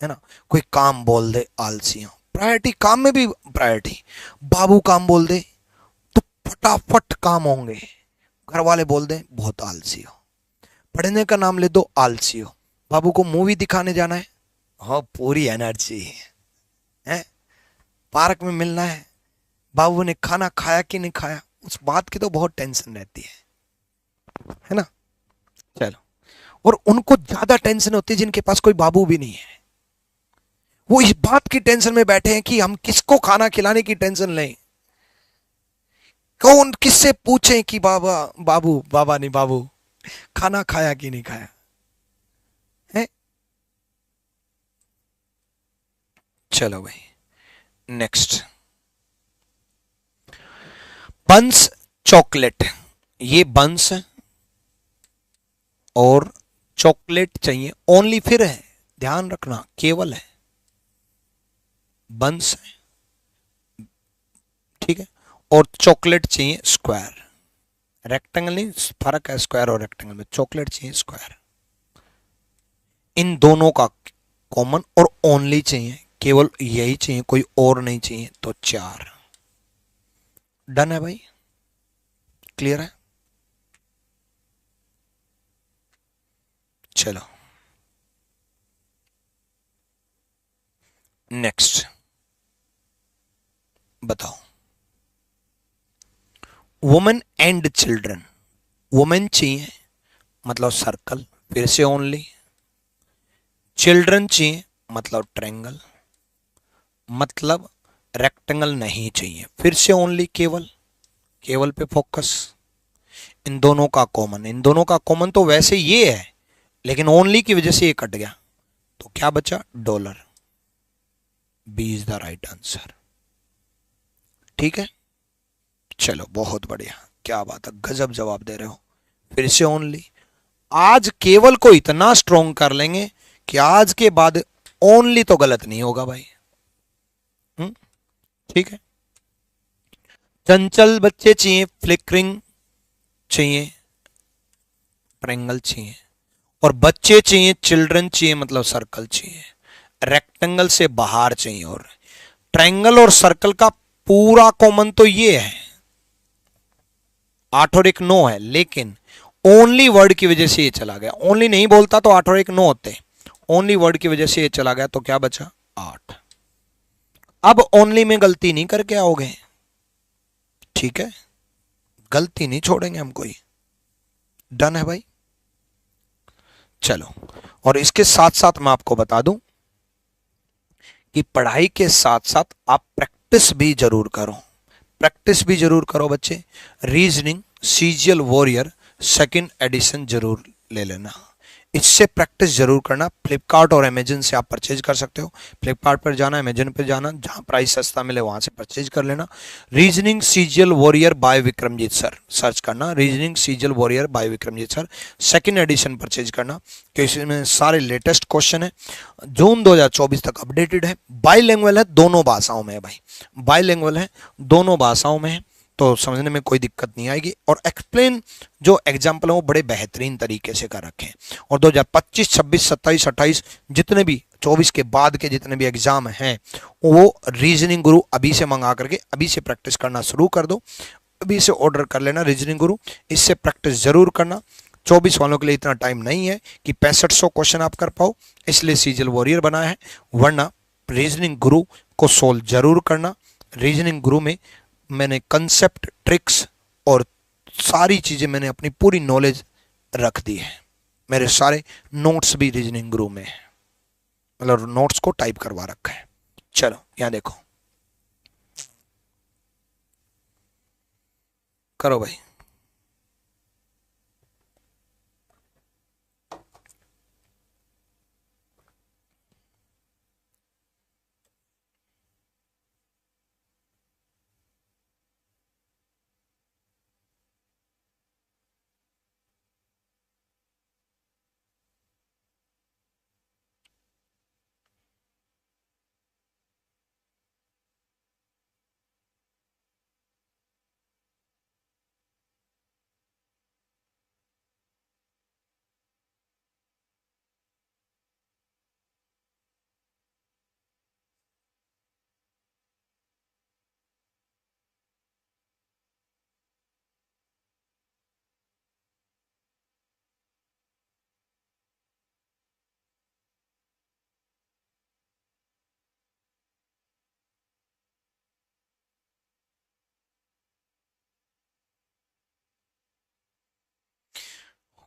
है ना। कोई काम बोल दे आलसी हो, प्रायोरिटी काम में भी प्रायोरिटी। बाबू काम बोल दे तो फटाफट काम होंगे, घर वाले बोल दे बहुत आलसी हो। पढ़ने का नाम ले दो आलसी हो। बाबू को मूवी दिखाने जाना है, हाँ पूरी एनर्जी है। पार्क में मिलना है, बाबू ने खाना खाया कि नहीं खाया, उस बात की तो बहुत टेंशन रहती है ना। चलो, और उनको ज्यादा टेंशन होती है जिनके पास कोई बाबू भी नहीं है। वो इस बात की टेंशन में बैठे हैं कि हम किसको खाना खिलाने की टेंशन लें, कौन किससे पूछें कि बाबा बाबू, बाबा नहीं बाबू खाना खाया कि नहीं खाया है। चलो भाई नेक्स्ट, बंस चॉकलेट। ये बंस और चॉकलेट चाहिए, ओनली फिर है, ध्यान रखना केवल है, बंस है ठीक है, और चॉकलेट चाहिए स्क्वायर, रेक्टेंगल नहीं, फर्क है स्क्वायर और रेक्टेंगल में, चॉकलेट चाहिए स्क्वायर। इन दोनों का कॉमन और ओनली चाहिए, केवल यही चाहिए, कोई और नहीं चाहिए, तो 4। डन है भाई, क्लियर है। चलो नेक्स्ट बताओ, वुमेन एंड चिल्ड्रन। वुमेन चाहिए मतलब सर्कल, फिर से ओनली। चिल्ड्रन चाहिए मतलब ट्रायंगल, मतलब रेक्टेंगल नहीं चाहिए। फिर से ओनली केवल, केवल पे फोकस। इन दोनों का कॉमन, इन दोनों का कॉमन तो वैसे ये है, लेकिन ओनली की वजह से ये कट गया, तो क्या बचा? Dollar. B is the right answer. ठीक है, चलो बहुत बढ़िया, क्या बात है, गजब जवाब दे रहे हो। फिर से ओनली। आज केवल को इतना स्ट्रॉन्ग कर लेंगे कि आज के बाद ओनली तो गलत नहीं होगा भाई। ठीक है। चंचल बच्चे चाहिए, फ्लिकरिंग चाहिए, ट्रायंगल चाहिए, और बच्चे चाहिए, चिल्ड्रन चाहिए, मतलब सर्कल चाहिए। रेक्टेंगल से बाहर चाहिए, और ट्रायंगल और सर्कल का पूरा कॉमन तो ये है, 8 और 1 9 है, लेकिन ओनली वर्ड की वजह से ये चला गया। ओनली नहीं बोलता तो 8 और 1 9 होते, ओनली वर्ड की वजह से ये चला गया, तो क्या बचा? 8। अब ओनली में गलती नहीं करके आओगे, ठीक है, गलती नहीं छोड़ेंगे हम कोई। डन है भाई। चलो, और इसके साथ साथ मैं आपको बता दूं कि पढ़ाई के साथ साथ आप प्रैक्टिस भी जरूर करो, प्रैक्टिस भी जरूर करो बच्चे। Reasoning CGL warrior second edition जरूर ले लेना, इससे प्रैक्टिस जरूर करना। फ्लिपकार्ट और अमेजन से आप परचेज कर सकते हो, फ्लिपकार्ट पर जाना, अमेजन पर जाना, जहां प्राइस सस्ता मिले वहां से परचेज कर लेना। Reasoning CGL warrior by Vikramjit sir search करना, reasoning CGL warrior by Vikramjit sir second edition purchase करना, क्योंकि इसमें सारे लेटेस्ट क्वेश्चन है, जून 2024 तक अपडेटेड है, बाईलिंगुअल है, दोनों भाषाओं में है भाई, बाईलिंगुअल है, दोनों भाषाओं में है, तो समझने में कोई दिक्कत नहीं आएगी। और एक्सप्लेन जो एग्जाम्पल है वो बड़े बेहतरीन तरीके से कर रखे हैं। और 2025, 26, 27, 28 जितने भी 24 के बाद के जितने भी एग्जाम हैं, वो रीजनिंग गुरु अभी से मंगा करके अभी से प्रैक्टिस करना शुरू कर दो, अभी से ऑर्डर कर लेना रीजनिंग गुरु, इससे प्रैक्टिस जरूर करना। 24 वालों के लिए इतना टाइम नहीं है कि 6500 क्वेश्चन आप कर पाओ, इसलिए सीजीएल वॉरियर बनाया है, वरना रीजनिंग गुरु को सोल्व जरूर करना। रीजनिंग गुरु में मैंने कंसेप्ट, ट्रिक्स और सारी चीजें, मैंने अपनी पूरी नॉलेज रख दी है। मेरे सारे नोट्स भी रीजनिंग गुरु में है, मतलब नोट्स को टाइप करवा रखा है। चलो यहां देखो, करो भाई।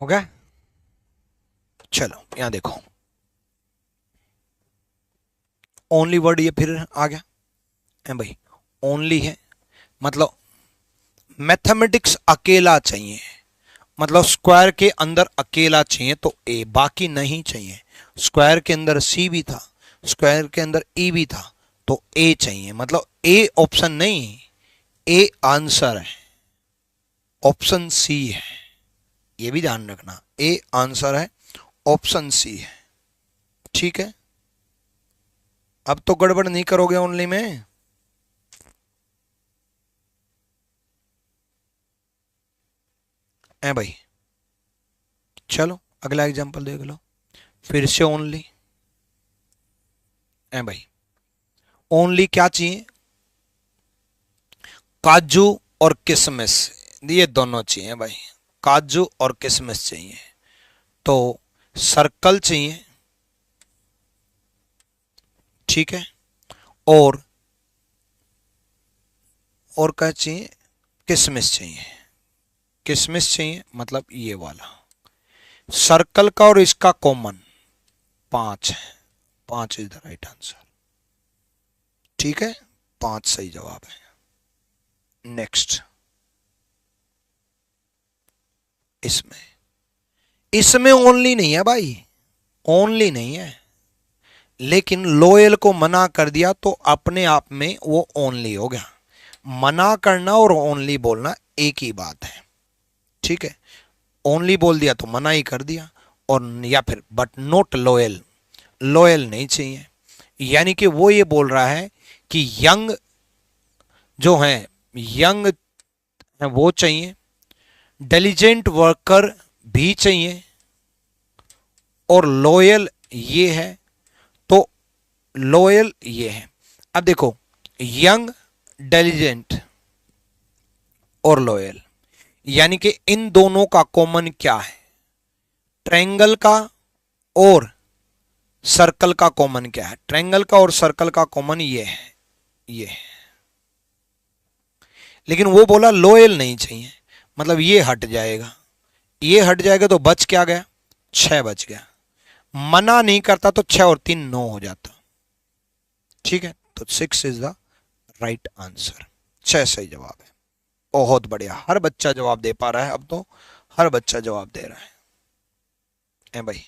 हो गया। चलो यहां देखो, ओनली वर्ड ये फिर आ गया है भाई, ओनली है मतलब मैथमेटिक्स अकेला चाहिए, मतलब स्क्वायर के अंदर अकेला चाहिए तो ए, बाकी नहीं चाहिए। स्क्वायर के अंदर सी भी था, स्क्वायर के अंदर ई भी था, तो ए चाहिए, मतलब ए ऑप्शन नहीं, ए आंसर है, ऑप्शन सी है, ये भी ध्यान रखना, ए आंसर है, ऑप्शन सी है। ठीक है, अब तो गड़बड़ नहीं करोगे ओनली में। ए भाई, चलो अगला एग्जांपल देख लो। फिर से ओनली, ए भाई ओनली क्या चाहिए? काजू और किशमिश, ये दोनों चाहिए भाई, काजू और किशमिश चाहिए, तो सर्कल चाहिए, ठीक है, और क्या चाहिए? किशमिश चाहिए, किशमिश चाहिए, मतलब ये वाला सर्कल का और इसका कॉमन 5 है, 5 इज द राइट आंसर। ठीक है, 5 सही जवाब है। नेक्स्ट, इसमें इसमें ओनली नहीं है भाई, ओनली नहीं है, लेकिन लोयल को मना कर दिया तो अपने आप में वो ओनली हो गया। मना करना और ओनली बोलना एक ही बात है, ठीक है। ओनली बोल दिया तो मना ही कर दिया, और या फिर बट नॉट लॉयल, लॉयल नहीं चाहिए। यानी कि वो ये बोल रहा है कि यंग जो हैं, यंग है वो चाहिए, डिलिजेंट वर्कर भी चाहिए, और लॉयल ये है, तो लॉयल ये है। अब देखो, यंग, डिलिजेंट और लॉयल, यानी कि इन दोनों का कॉमन क्या है? ट्रायंगल का और सर्कल का कॉमन क्या है? ट्रायंगल का और सर्कल का कॉमन ये है, ये है। लेकिन वो बोला लॉयल नहीं चाहिए, मतलब ये हट जाएगा, ये हट जाएगा तो बच क्या गया? 6 बच गया। मना नहीं करता तो 6 और 3 9 हो जाता, ठीक है। तो 6 इज द राइट आंसर, 6 सही जवाब है। बहुत बढ़िया, हर बच्चा जवाब दे पा रहा है, अब तो हर बच्चा जवाब दे रहा है भाई।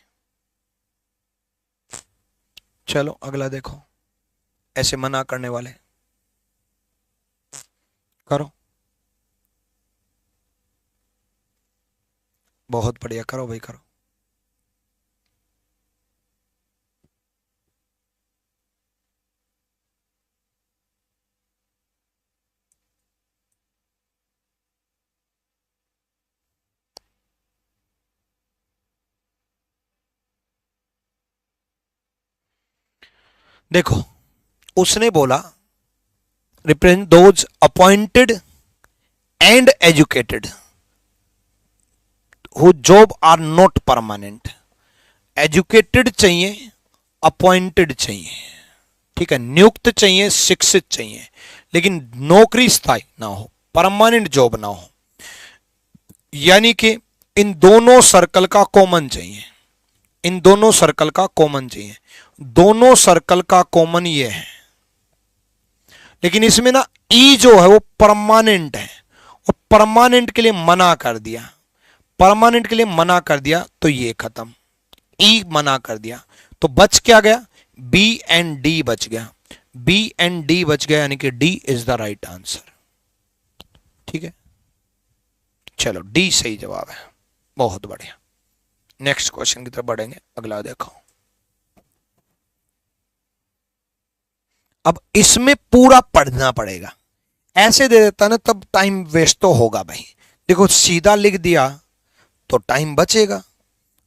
चलो अगला देखो, ऐसे मना करने वाले करो। बहुत बढ़िया, करो भाई करो। देखो, उसने बोला represent those appointed and educated who job are not permanent. Educated चाहिए, अपॉइंटेड चाहिए, ठीक है, नियुक्त चाहिए, शिक्षित चाहिए, लेकिन नौकरी स्थायी ना हो, परमानेंट जॉब ना हो। यानी कि इन दोनों सर्कल का कॉमन चाहिए, इन दोनों सर्कल का कॉमन चाहिए। दोनों सर्कल का कॉमन ये है, लेकिन इसमें ना ई जो है वो परमानेंट है, और परमानेंट के लिए मना कर दिया, परमानेंट के लिए मना कर दिया तो ये खत्म, ई मना कर दिया तो बच क्या गया? बी एंड डी बच गया, बी एंड डी बच गया, यानी कि D is the right answer, ठीक है। चलो डी सही जवाब है, बहुत बढ़िया। नेक्स्ट क्वेश्चन की तरफ बढ़ेंगे, अगला देखो। अब इसमें पूरा पढ़ना पड़ेगा, ऐसे दे देता ना तब टाइम वेस्ट तो होगा भाई। देखो सीधा लिख दिया तो टाइम बचेगा,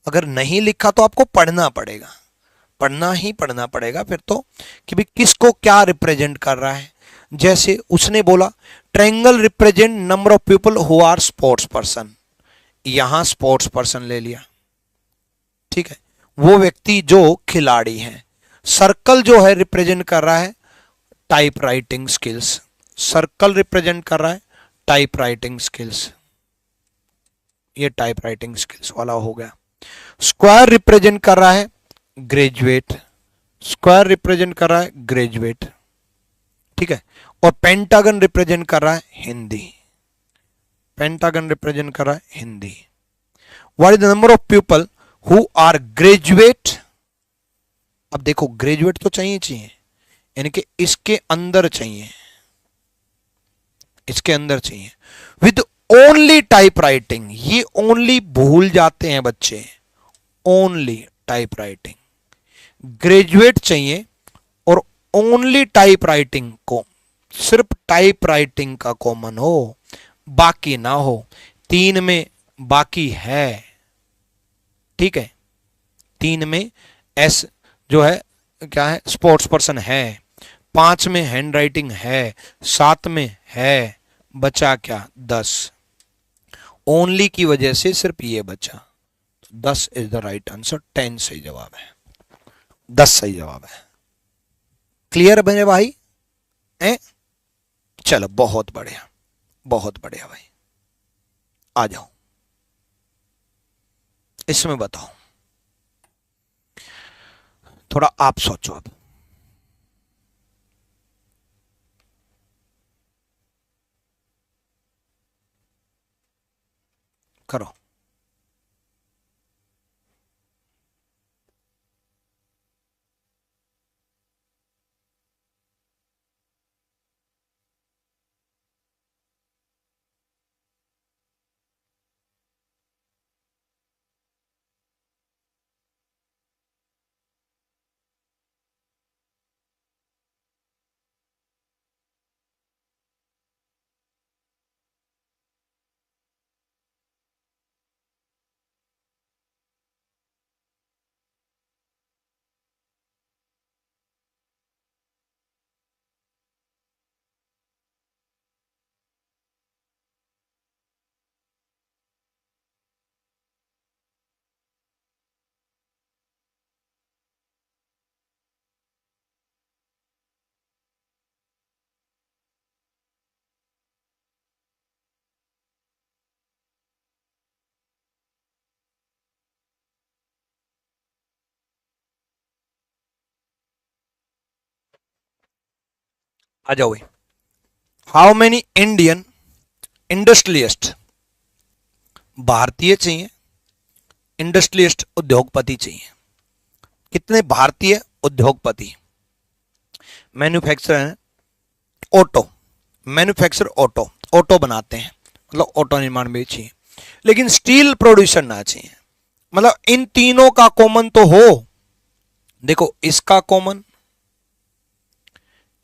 अगर नहीं लिखा तो आपको पढ़ना पड़ेगा, पढ़ना ही पढ़ना पड़ेगा फिर तो, कि भाई किसको क्या रिप्रेजेंट कर रहा है। जैसे उसने बोला triangle represent number of people who are sports person, यहां स्पोर्ट्स पर्सन ले लिया, ठीक है, वो व्यक्ति जो खिलाड़ी हैं। सर्कल जो है रिप्रेजेंट कर रहा है type writing skills, circle represent कर रहा है टाइप राइटिंग स्किल्स, ये टाइप राइटिंग स्किल्स वाला हो गया। स्क्वायर रिप्रेजेंट कर रहा है ग्रेजुएट, स्क्वायर रिप्रेजेंट कर रहा है ग्रेजुएट, ठीक है। और पेंटागन रिप्रेजेंट कर रहा है हिंदी, पेंटागन रिप्रेजेंट कर रहा है Hindi. What is the number of people who are graduate? अब देखो ग्रेजुएट तो चाहिए चाहिए, यानी कि इसके अंदर चाहिए, इसके अंदर चाहिए विद ओनली टाइप राइटिंग। ये ओनली भूल जाते हैं बच्चे, ओनली टाइप राइटिंग, ग्रेजुएट चाहिए और ओनली टाइप राइटिंग को, सिर्फ टाइप राइटिंग का कॉमन हो, बाकी ना हो। 3 में बाकी है, ठीक है, 3 में एस जो है क्या है, स्पोर्ट्स पर्सन है, 5 में हैंड राइटिंग है, 7 में है, बचा क्या? 10। ओनली की वजह से सिर्फ ये बचा, 10 इज द राइट आंसर, 10 सही जवाब है, 10 सही जवाब है। क्लियर बने भाई? हैं? चलो बहुत बढ़िया, बहुत बढ़िया भाई, आ जाओ इसमें बताओ, थोड़ा आप सोचो अब। करो। आ जाओ भाई। हाउ मेनी इंडियन इंडस्ट्रियलिस्ट, भारतीय चाहिए, इंडस्ट्रियलिस्ट उद्योगपति चाहिए। कितने भारतीय उद्योगपति मैन्युफैक्चरर हैं? ऑटो मैन्युफैक्चर, ऑटो ऑटो बनाते हैं, मतलब ऑटो निर्माण में चाहिए, लेकिन स्टील प्रोड्यूसर ना चाहिए। मतलब इन तीनों का कॉमन तो हो, देखो इसका कॉमन,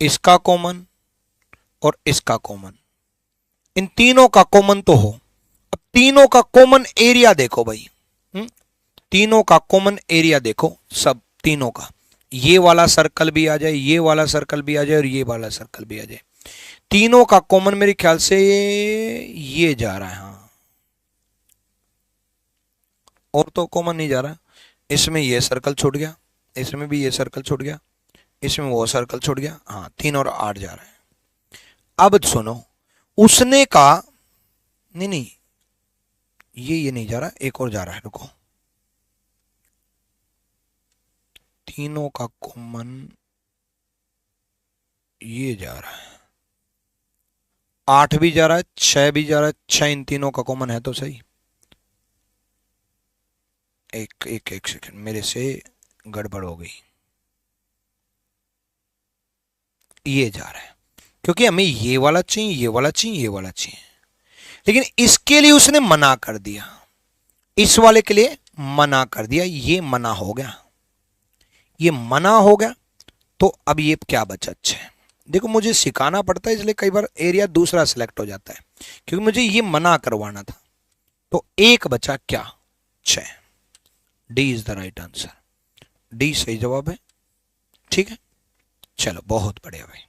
इसका कॉमन और इसका कॉमन, इन तीनों का कॉमन तो हो। अब तीनों का कॉमन एरिया देखो भाई, तीनों का कॉमन एरिया देखो, सब तीनों का, ये वाला सर्कल भी आ जाए, ये वाला सर्कल भी आ जाए और ये वाला सर्कल भी आ जाए, तीनों का कॉमन मेरे ख्याल से ये जा रहा है। हाँ, और तो कॉमन नहीं जा रहा। इसमें ये सर्कल छूट गया, इसमें भी ये सर्कल छूट गया, इसमें वो सर्कल छूट गया। हाँ, 3 और 8 जा रहा है। अब सुनो, उसने का नहीं नहीं, ये नहीं जा रहा, एक और जा रहा है, रुको। तीनों का कॉमन ये जा रहा है, 8 भी जा रहा है, 6 भी जा रहा है, 6 इन तीनों का कॉमन है तो सही। एक एक एक सेकंड, मेरे से गड़बड़ हो गई। ये जा रहा है क्योंकि हमें ये वाला चाहिए, ये वाला चाहिए, ये वाला चाहिए, लेकिन इसके लिए उसने मना कर दिया, इस वाले के लिए मना कर दिया, ये मना हो गया, ये मना हो गया। तो अब ये क्या बचा? 6। देखो मुझे सिखाना पड़ता है, इसलिए कई बार एरिया दूसरा सिलेक्ट हो जाता है, क्योंकि मुझे ये मना करवाना था। तो एक बचा क्या? 6। D is the right answer, D सही जवाब है। ठीक है, चलो बहुत बढ़िया भाई,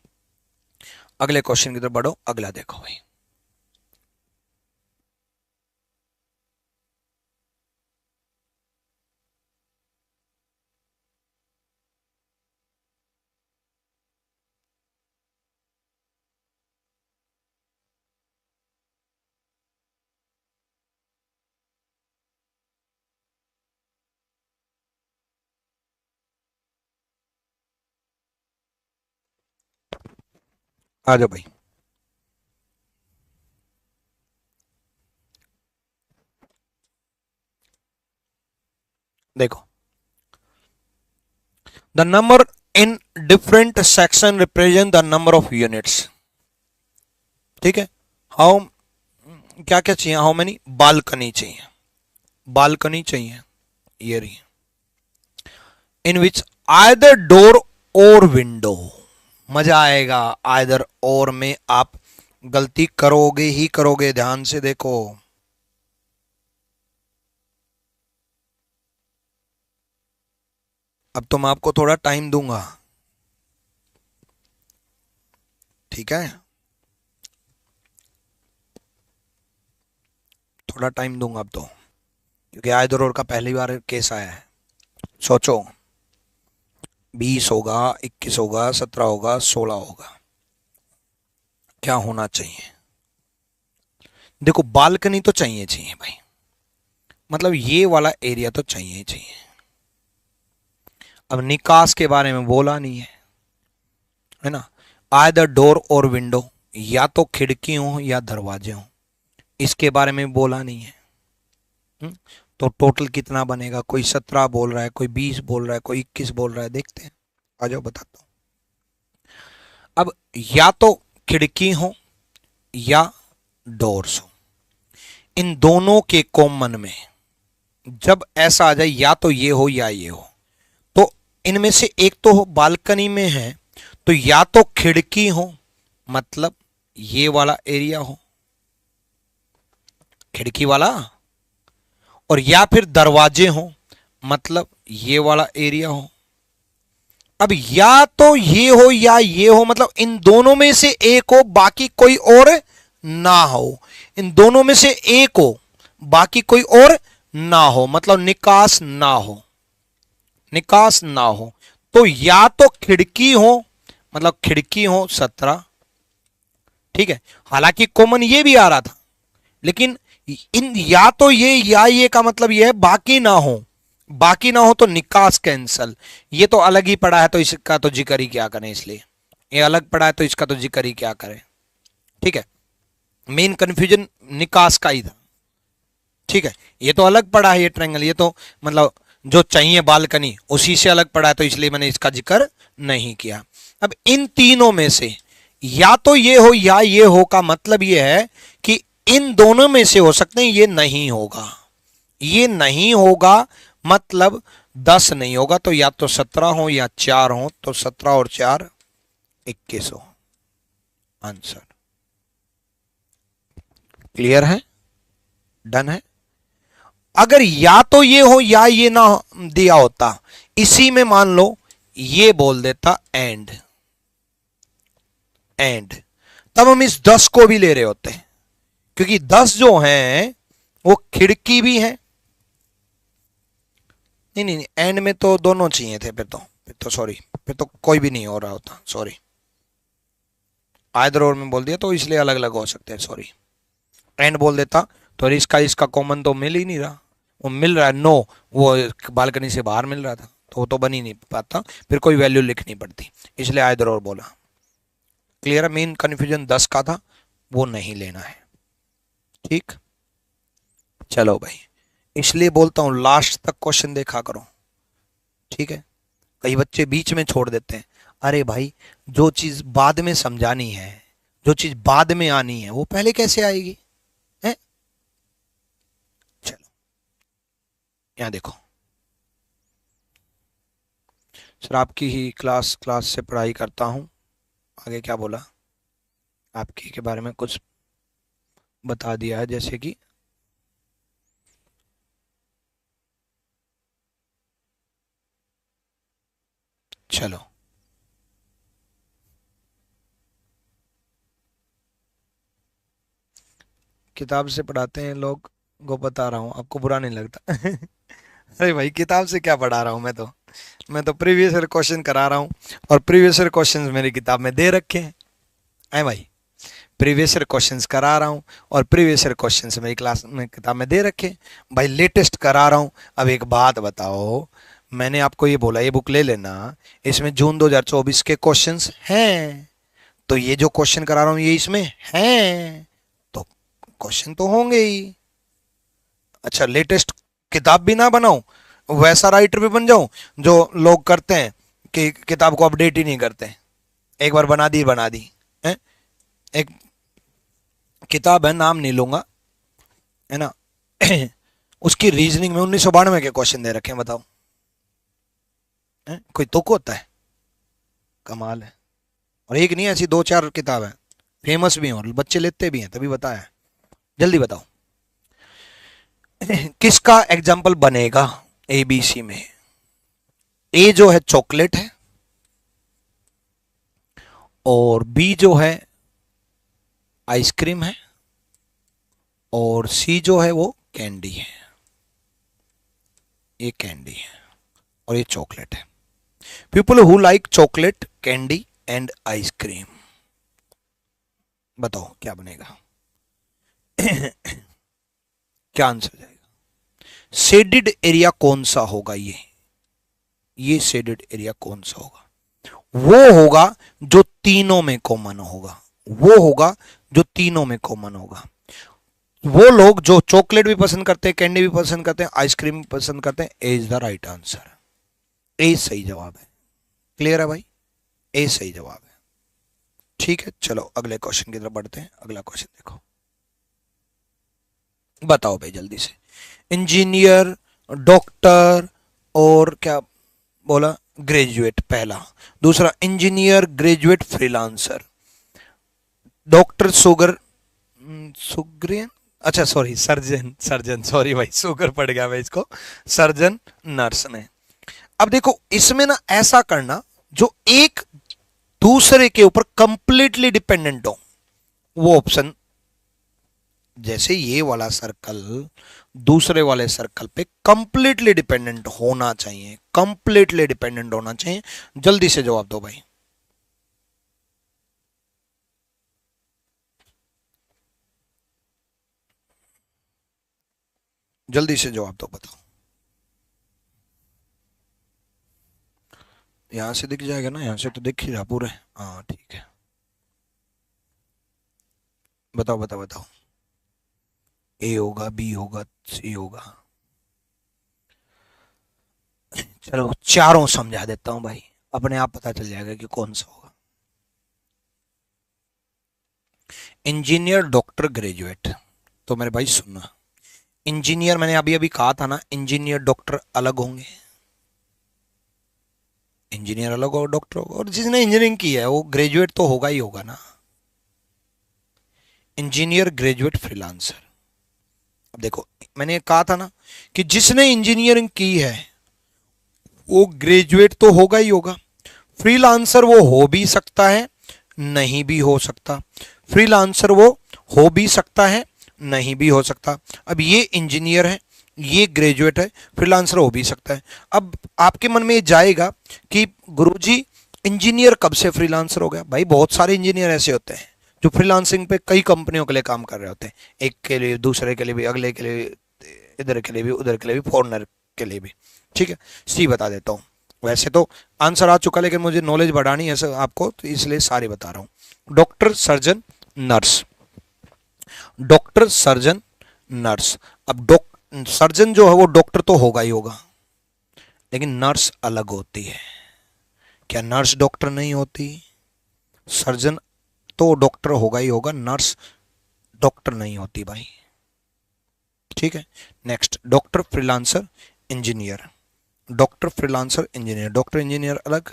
अगले क्वेश्चन की तरफ बढ़ो। अगला देखो भाई, आ जाओ भाई। देखो, the number in different section represent the number of units. ठीक है, हाउ, क्या क्या चाहिए? हाउ मेनी बालकनी चाहिए, बालकनी चाहिए, ये रही, इन विच आइदर डोर और विंडो। मजा आएगा, आइदर और में आप गलती करोगे ही करोगे, ध्यान से देखो। अब तो मैं आपको थोड़ा टाइम दूंगा, ठीक है, थोड़ा टाइम दूंगा अब तो, क्योंकि आइदर और का पहली बार केस आया है। सोचो, 20 होगा, 21 होगा, 17 होगा, 16 होगा, क्या होना चाहिए? देखो बालकनी तो चाहिए चाहिए भाई, मतलब ये वाला एरिया तो चाहिए ही चाहिए। अब निकास के बारे में बोला नहीं है ना, आइदर डोर और विंडो, या तो खिड़की हो या दरवाजे हो, इसके बारे में बोला नहीं है। तो टोटल कितना बनेगा? कोई 17 बोल रहा है, कोई 20 बोल रहा है, कोई 21 बोल रहा है, देखते हैं। आ जाओ बताता हूं। अब या तो खिड़की हो या डोर्स हो, इन दोनों के कॉमन में जब ऐसा आ जाए या तो ये हो या ये हो, तो इनमें से एक तो हो बालकनी में है, तो या तो खिड़की हो मतलब ये वाला एरिया हो, खिड़की वाला, और या फिर दरवाजे हो मतलब ये वाला एरिया हो। अब या तो ये हो या ये हो मतलब इन दोनों में से एक हो, बाकी कोई और ना हो। इन दोनों में से एक हो, बाकी कोई और ना हो, मतलब निकास ना हो, निकास ना हो। तो या तो खिड़की हो मतलब खिड़की हो 17, ठीक है। हालांकि कॉमन ये भी आ रहा था, लेकिन इन या तो ये का मतलब ये है बाकी ना हो, बाकी ना हो तो निकास कैंसल। ये तो अलग ही पड़ा है तो इसका तो जिक्र ही क्या करें, इसलिए ये अलग पड़ा है तो इसका तो जिक्र ही क्या करें, ठीक है। मेन कंफ्यूजन निकास का ही था, ठीक है। ये तो अलग पड़ा है ये ट्रायंगल, ये तो मतलब जो चाहिए बालकनी उसी से अलग पड़ा है, तो इसलिए मैंने इसका जिक्र नहीं किया। अब इन तीनों में से या तो ये हो या ये हो का मतलब ये है कि इन दोनों में से हो सकते हैं ये नहीं होगा, ये नहीं होगा मतलब 10 नहीं होगा, तो या तो 17 हो या 4 हो, तो 17 और 4 21 हो आंसर। क्लियर है? डन है? अगर या तो ये हो या ये ना दिया होता, इसी में मान लो ये बोल देता एंड, एंड, तब हम इस 10 को भी ले रहे होते हैं, क्योंकि 10 जो हैं वो खिड़की भी है। नहीं नहीं, एंड में तो दोनों चाहिए थे, फिर तो सॉरी, फिर तो कोई भी नहीं हो रहा होता, सॉरी। आइदर और में बोल दिया तो इसलिए अलग अलग हो सकते हैं, सॉरी। एंड बोल देता तो इसका इसका कॉमन तो मिल ही नहीं रहा, वो मिल रहा है नो, वो बालकनी से बाहर मिल रहा था, तो वो तो बन ही नहीं पाता, फिर कोई वैल्यू लिखनी पड़ती, इसलिए आइदर और बोला। क्लियर है? मेन कंफ्यूजन 10 का था, वो नहीं लेना है, ठीक। चलो भाई, इसलिए बोलता हूं लास्ट तक क्वेश्चन देखा करो, ठीक है। कई बच्चे बीच में छोड़ देते हैं। अरे भाई, जो चीज बाद में समझानी है, जो चीज बाद में आनी है, वो पहले कैसे आएगी है? चलो यहां देखो, सर आपकी ही क्लास से पढ़ाई करता हूं, आगे क्या बोला, आपकी के बारे में कुछ बता दिया है, जैसे कि चलो किताब से पढ़ाते हैं लोग को बता रहा हूँ, आपको बुरा नहीं लगता? अरे भाई, किताब से क्या पढ़ा रहा हूँ, मैं तो प्रीवियस ईयर क्वेश्चन करा रहा हूँ, और प्रीवियस ईयर क्वेश्चंस मेरी किताब में दे रखे हैं। ऐ भाई, प्रीवियस ईयर क्वेश्चंस करा रहा हूँ और प्रीवियस ईयर क्वेश्चंस मेरी क्लास में किताब में दे रखे हैं भाई, लेटेस्ट करा रहा हूँ। अब एक बात बताओ, मैंने आपको ये बोला ये बुक ले लेना, इसमें जून 2024 के क्वेश्चंस हैं, तो ये जो क्वेश्चन करा रहा हूँ ये इसमें हैं, तो क्वेश्चन तो होंगे ही। अच्छा, लेटेस्ट किताब भी ना बनाऊं, वैसा राइटर भी बन जाऊं जो लोग करते हैं कि किताब को अपडेट ही नहीं करते, एक बार बना दी है। एक किताब है, नाम नहीं लूंगा, है ना, उसकी रीजनिंग में 1992 के क्वेश्चन दे रखे हैं, बताओ है? कोई तुक होता है? कमाल है। और एक नहीं, ऐसी 2-4 किताब है, फेमस भी हैं और बच्चे लेते भी हैं, तभी बताया। जल्दी बताओ किसका एग्जाम्पल बनेगा एबीसी में? ए जो है चॉकलेट है, और बी जो है आइसक्रीम है, और सी जो है वो कैंडी है। ये कैंडी है और ये चॉकलेट है। People who like chocolate, candy and ice cream, बताओ क्या बनेगा? क्या आंसर जाएगा? शेडेड एरिया कौन सा होगा? ये शेडेड एरिया कौन सा होगा? वो होगा जो तीनों में कॉमन होगा, वो होगा जो तीनों में कॉमन होगा। वो लोग जो चॉकलेट भी पसंद करते हैं, कैंडी भी पसंद करते हैं, आइसक्रीम भी पसंद करते हैं, ए इज द राइट आंसर। ए सही जवाब है। क्लियर है भाई? ए सही जवाब है। ठीक है, चलो अगले क्वेश्चन की तरफ बढ़ते हैं। अगला क्वेश्चन देखो, बताओ भाई जल्दी से। इंजीनियर, डॉक्टर और क्या बोला, ग्रेजुएट पहला। दूसरा engineer, graduate, freelancer. Doctor, sugar, सुग्रियन, अच्छा सॉरी सर्जन, सर्जन सॉरी भाई, सुगर पड़ गया भाई इसको, सर्जन, नर्स ने। अब देखो इसमें ना ऐसा करना जो एक दूसरे के ऊपर कंप्लीटली डिपेंडेंट हो, वो ऑप्शन। जैसे ये वाला सर्कल दूसरे वाले सर्कल पे कंप्लीटली डिपेंडेंट होना चाहिए, कंप्लीटली डिपेंडेंट होना चाहिए। जल्दी से जवाब दो भाई। जल्दी से जवाब दो, बताओ। यहां से दिख जाएगा ना, यहां से तो दिख ही रहा पूरे। हाँ ठीक है, बताओ बताओ बताओ। ए होगा, बी होगा, सी होगा। चलो चारों समझा देता हूं भाई, अपने आप पता चल जाएगा कि कौन सा होगा। Engineer, doctor, graduate. तो मेरे भाई सुनना, इंजीनियर मैंने अभी अभी कहा था ना, इंजीनियर डॉक्टर अलग होंगे, इंजीनियर अलग और डॉक्टर होगा, और जिसने इंजीनियरिंग की है वो ग्रेजुएट तो होगा ही होगा ना। Engineer, graduate, freelancer. अब देखो मैंने कहा था ना कि जिसने इंजीनियरिंग की है वो ग्रेजुएट तो होगा ही होगा। फ्रीलांसर वो हो भी सकता है, नहीं भी हो सकता। फ्रीलांसर वो हो भी सकता है, नहीं भी हो सकता। अब ये इंजीनियर है, ये ग्रेजुएट है, फ्रीलांसर हो भी सकता है। अब आपके मन में ये जाएगा कि गुरुजी इंजीनियर कब से फ्रीलांसर हो गया? भाई बहुत सारे इंजीनियर ऐसे होते हैं जो फ्रीलांसिंग पे कई कंपनियों के लिए काम कर रहे होते हैं, एक के लिए, दूसरे के लिए भी, अगले के लिए, इधर के लिए भी, उधर के लिए भी, फॉरनर के लिए भी। ठीक है, सी बता देता हूँ। वैसे तो आंसर आ चुका, लेकिन मुझे नॉलेज बढ़ानी है सर आपको, तो इसलिए सारे बता रहा हूँ। Doctor, surgeon, nurse. Doctor, surgeon, nurse. अब सर्जन जो है वो डॉक्टर तो होगा ही होगा, लेकिन नर्स अलग होती है। क्या नर्स डॉक्टर नहीं होती? सर्जन तो डॉक्टर होगा ही होगा, नर्स डॉक्टर नहीं होती भाई। ठीक है, next, doctor, freelancer, engineer. Doctor, freelancer, engineer. Doctor engineer अलग,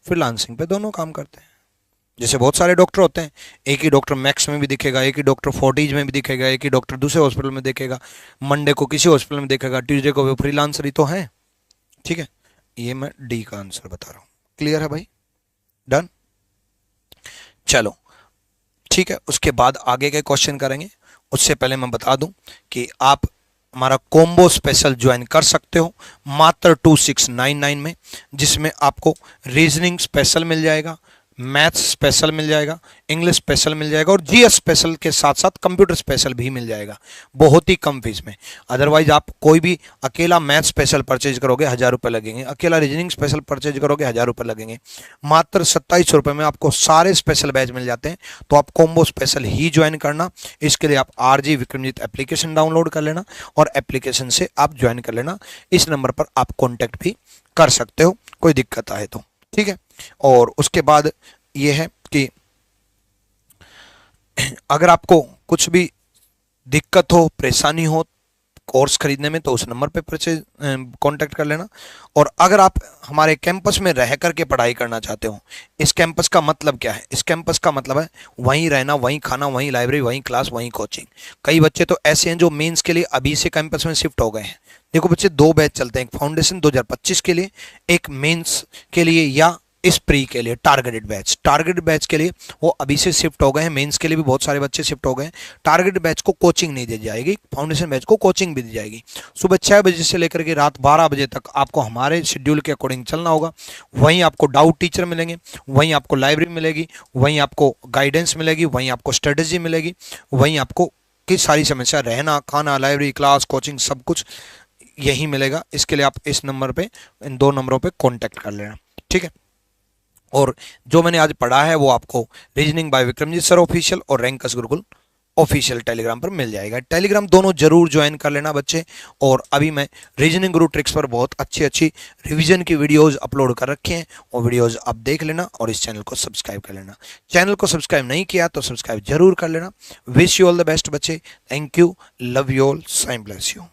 फ्रीलांसिंग पे दोनों काम करते हैं। जैसे बहुत सारे डॉक्टर होते हैं, एक ही डॉक्टर मैक्स में भी दिखेगा, एक ही डॉक्टर फोर्टीज में भी दिखेगा, एक ही डॉक्टर दूसरे हॉस्पिटल में देखेगा, मंडे को किसी हॉस्पिटल में देखेगा, ट्यूसडे को वो फ्रीलांसर ही तो है। ठीक है, ये मैं डी का आंसर बता रहा हूँ। क्लियर है भाई? डन। चलो ठीक है, उसके बाद आगे के क्वेश्चन करेंगे। उससे पहले मैं बता दूं कि आप हमारा कॉम्बो स्पेशल ज्वाइन कर सकते हो मात्र 2699 में, जिसमें आपको रीजनिंग स्पेशल मिल जाएगा, मैथ्स स्पेशल मिल जाएगा, इंग्लिश स्पेशल मिल जाएगा, और जीएस स्पेशल के साथ साथ कंप्यूटर स्पेशल भी मिल जाएगा, बहुत ही कम फीस में। अदरवाइज आप कोई भी अकेला मैथ स्पेशल परचेज करोगे 1000 रुपये लगेंगे, अकेला रीजनिंग स्पेशल परचेज करोगे 1000 रुपये लगेंगे। मात्र 2700 रुपये में आपको सारे स्पेशल बैच मिल जाते हैं। तो आप कॉम्बो स्पेशल ही ज्वाइन करना। इसके लिए आप आरजी विक्रमजीत एप्लीकेशन डाउनलोड कर लेना और एप्लीकेशन से आप ज्वाइन कर लेना। इस नंबर पर आप कॉन्टैक्ट भी कर सकते हो कोई दिक्कत आए तो। ठीक है, और उसके बाद ये है कि अगर आपको कुछ भी दिक्कत हो, परेशानी हो कोर्स खरीदने में, तो उस नंबर पे परचेज कांटेक्ट कर लेना। और अगर आप हमारे कैंपस में रह करके पढ़ाई करना चाहते हो, इस कैंपस का मतलब क्या है? इस कैंपस का मतलब है वहीं रहना, वहीं खाना, वहीं लाइब्रेरी, वहीं क्लास, वहीं कोचिंग। कई बच्चे तो ऐसे हैं जो मेंस के लिए अभी से कैंपस में शिफ्ट हो गए हैं। देखो बच्चे, 2 बैच चलते हैं, एक फाउंडेशन 2025 के लिए, एक मेंस के लिए या इस प्री के लिए टारगेटेड बैच। टारगेटेड बैच के लिए वो अभी से शिफ्ट हो गए हैं, मेंस के लिए भी बहुत सारे बच्चे शिफ्ट हो गए हैं। टारगेटेड बैच को कोचिंग नहीं दी जाएगी, फाउंडेशन बैच को कोचिंग भी दी जाएगी। सुबह 6 बजे से लेकर के रात 12 बजे तक आपको हमारे शेड्यूल के अकॉर्डिंग चलना होगा। वहीं आपको डाउट टीचर मिलेंगे, वहीं आपको लाइब्रेरी मिलेगी, वहीं आपको गाइडेंस मिलेगी, वहीं आपको स्ट्रेटेजी मिलेगी, वहीं आपको की सारी समस्या, रहना, खाना, लाइब्रेरी, क्लास, कोचिंग, सब कुछ यही मिलेगा। इसके लिए आप इस नंबर पे, इन 2 नंबरों पे कांटेक्ट कर लेना। ठीक है, और जो मैंने आज पढ़ा है वो आपको reasoning bye Vikramjit sir official और रैंकस गुरुकुल ऑफिशियल टेलीग्राम पर मिल जाएगा। टेलीग्राम दोनों जरूर ज्वाइन कर लेना बच्चे। और अभी मैं रीजनिंग गुरु ट्रिक्स पर बहुत अच्छी अच्छी रिवीजन की वीडियोस अपलोड कर रखे हैं, वो वीडियोस आप देख लेना और इस चैनल को सब्सक्राइब कर लेना। चैनल को सब्सक्राइब नहीं किया तो सब्सक्राइब जरूर कर लेना। Wish you all the best बच्चे। Thank you, love you all, साइम ब्लेस यू।